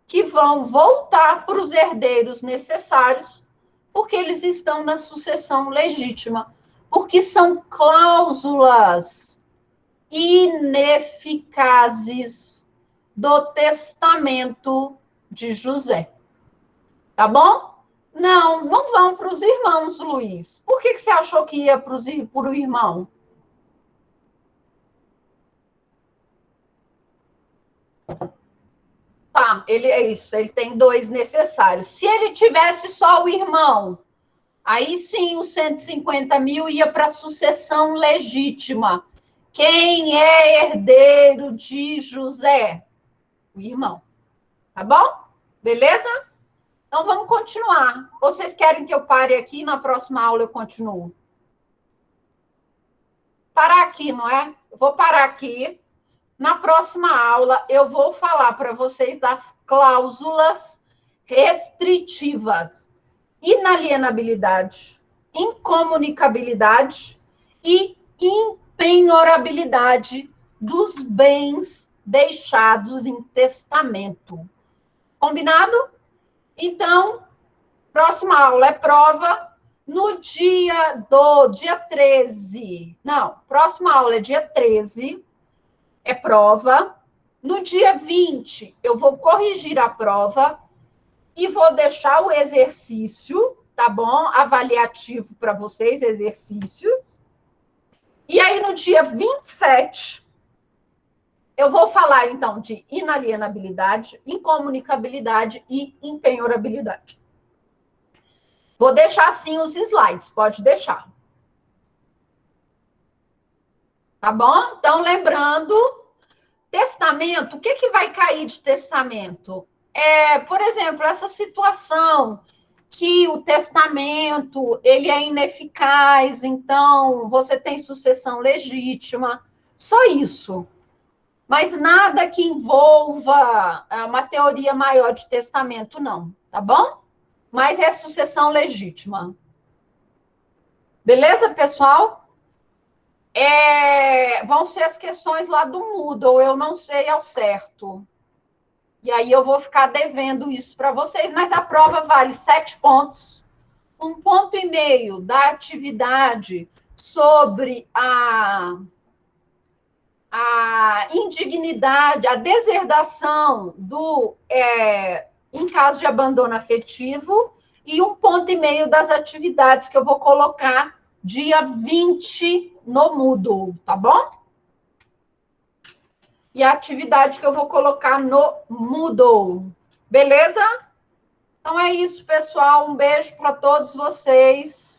que vão voltar para os herdeiros necessários, porque eles estão na sucessão legítima, porque são cláusulas ineficazes do testamento de José. Tá bom? Não vão para os irmãos, Luiz. Por que você achou que ia para o irmão? Tá, ele é isso, ele tem 2 necessários. Se ele tivesse só o irmão, aí sim os 150 mil ia para a sucessão legítima. Quem é herdeiro de José? O irmão. Tá bom? Beleza? Então, vamos continuar. Vocês querem que eu pare aqui e na próxima aula eu continuo? Parar aqui, não é? Eu vou parar aqui. Na próxima aula, eu vou falar para vocês das cláusulas restritivas. inalienabilidade, incomunicabilidade e impenhorabilidade dos bens deixados em testamento. Combinado? Então, próxima aula é prova. No dia 13. Não, próxima aula é dia 13. É prova. No dia 20, eu vou corrigir a prova e vou deixar o exercício, tá bom? Avaliativo para vocês, exercícios. E aí, no dia 27, eu vou falar, então, de inalienabilidade, incomunicabilidade e impenhorabilidade. Vou deixar, assim, os slides, pode deixar. Tá bom? Então, lembrando, testamento, o que vai cair de testamento? Por exemplo, essa situação que o testamento, ele é ineficaz, então você tem sucessão legítima, só isso. Mas nada que envolva uma teoria maior de testamento, não, tá bom? Mas é sucessão legítima. Beleza, pessoal? Vão ser as questões lá do Moodle, eu não sei ao certo. E aí eu vou ficar devendo isso para vocês, mas a prova vale 7 pontos. 1,5 ponto da atividade sobre a indignidade, a deserdação em caso de abandono afetivo, e 1,5 ponto das atividades que eu vou colocar dia 20 no Moodle, tá bom? E a atividade que eu vou colocar no Moodle, beleza? Então é isso, pessoal. Um beijo para todos vocês.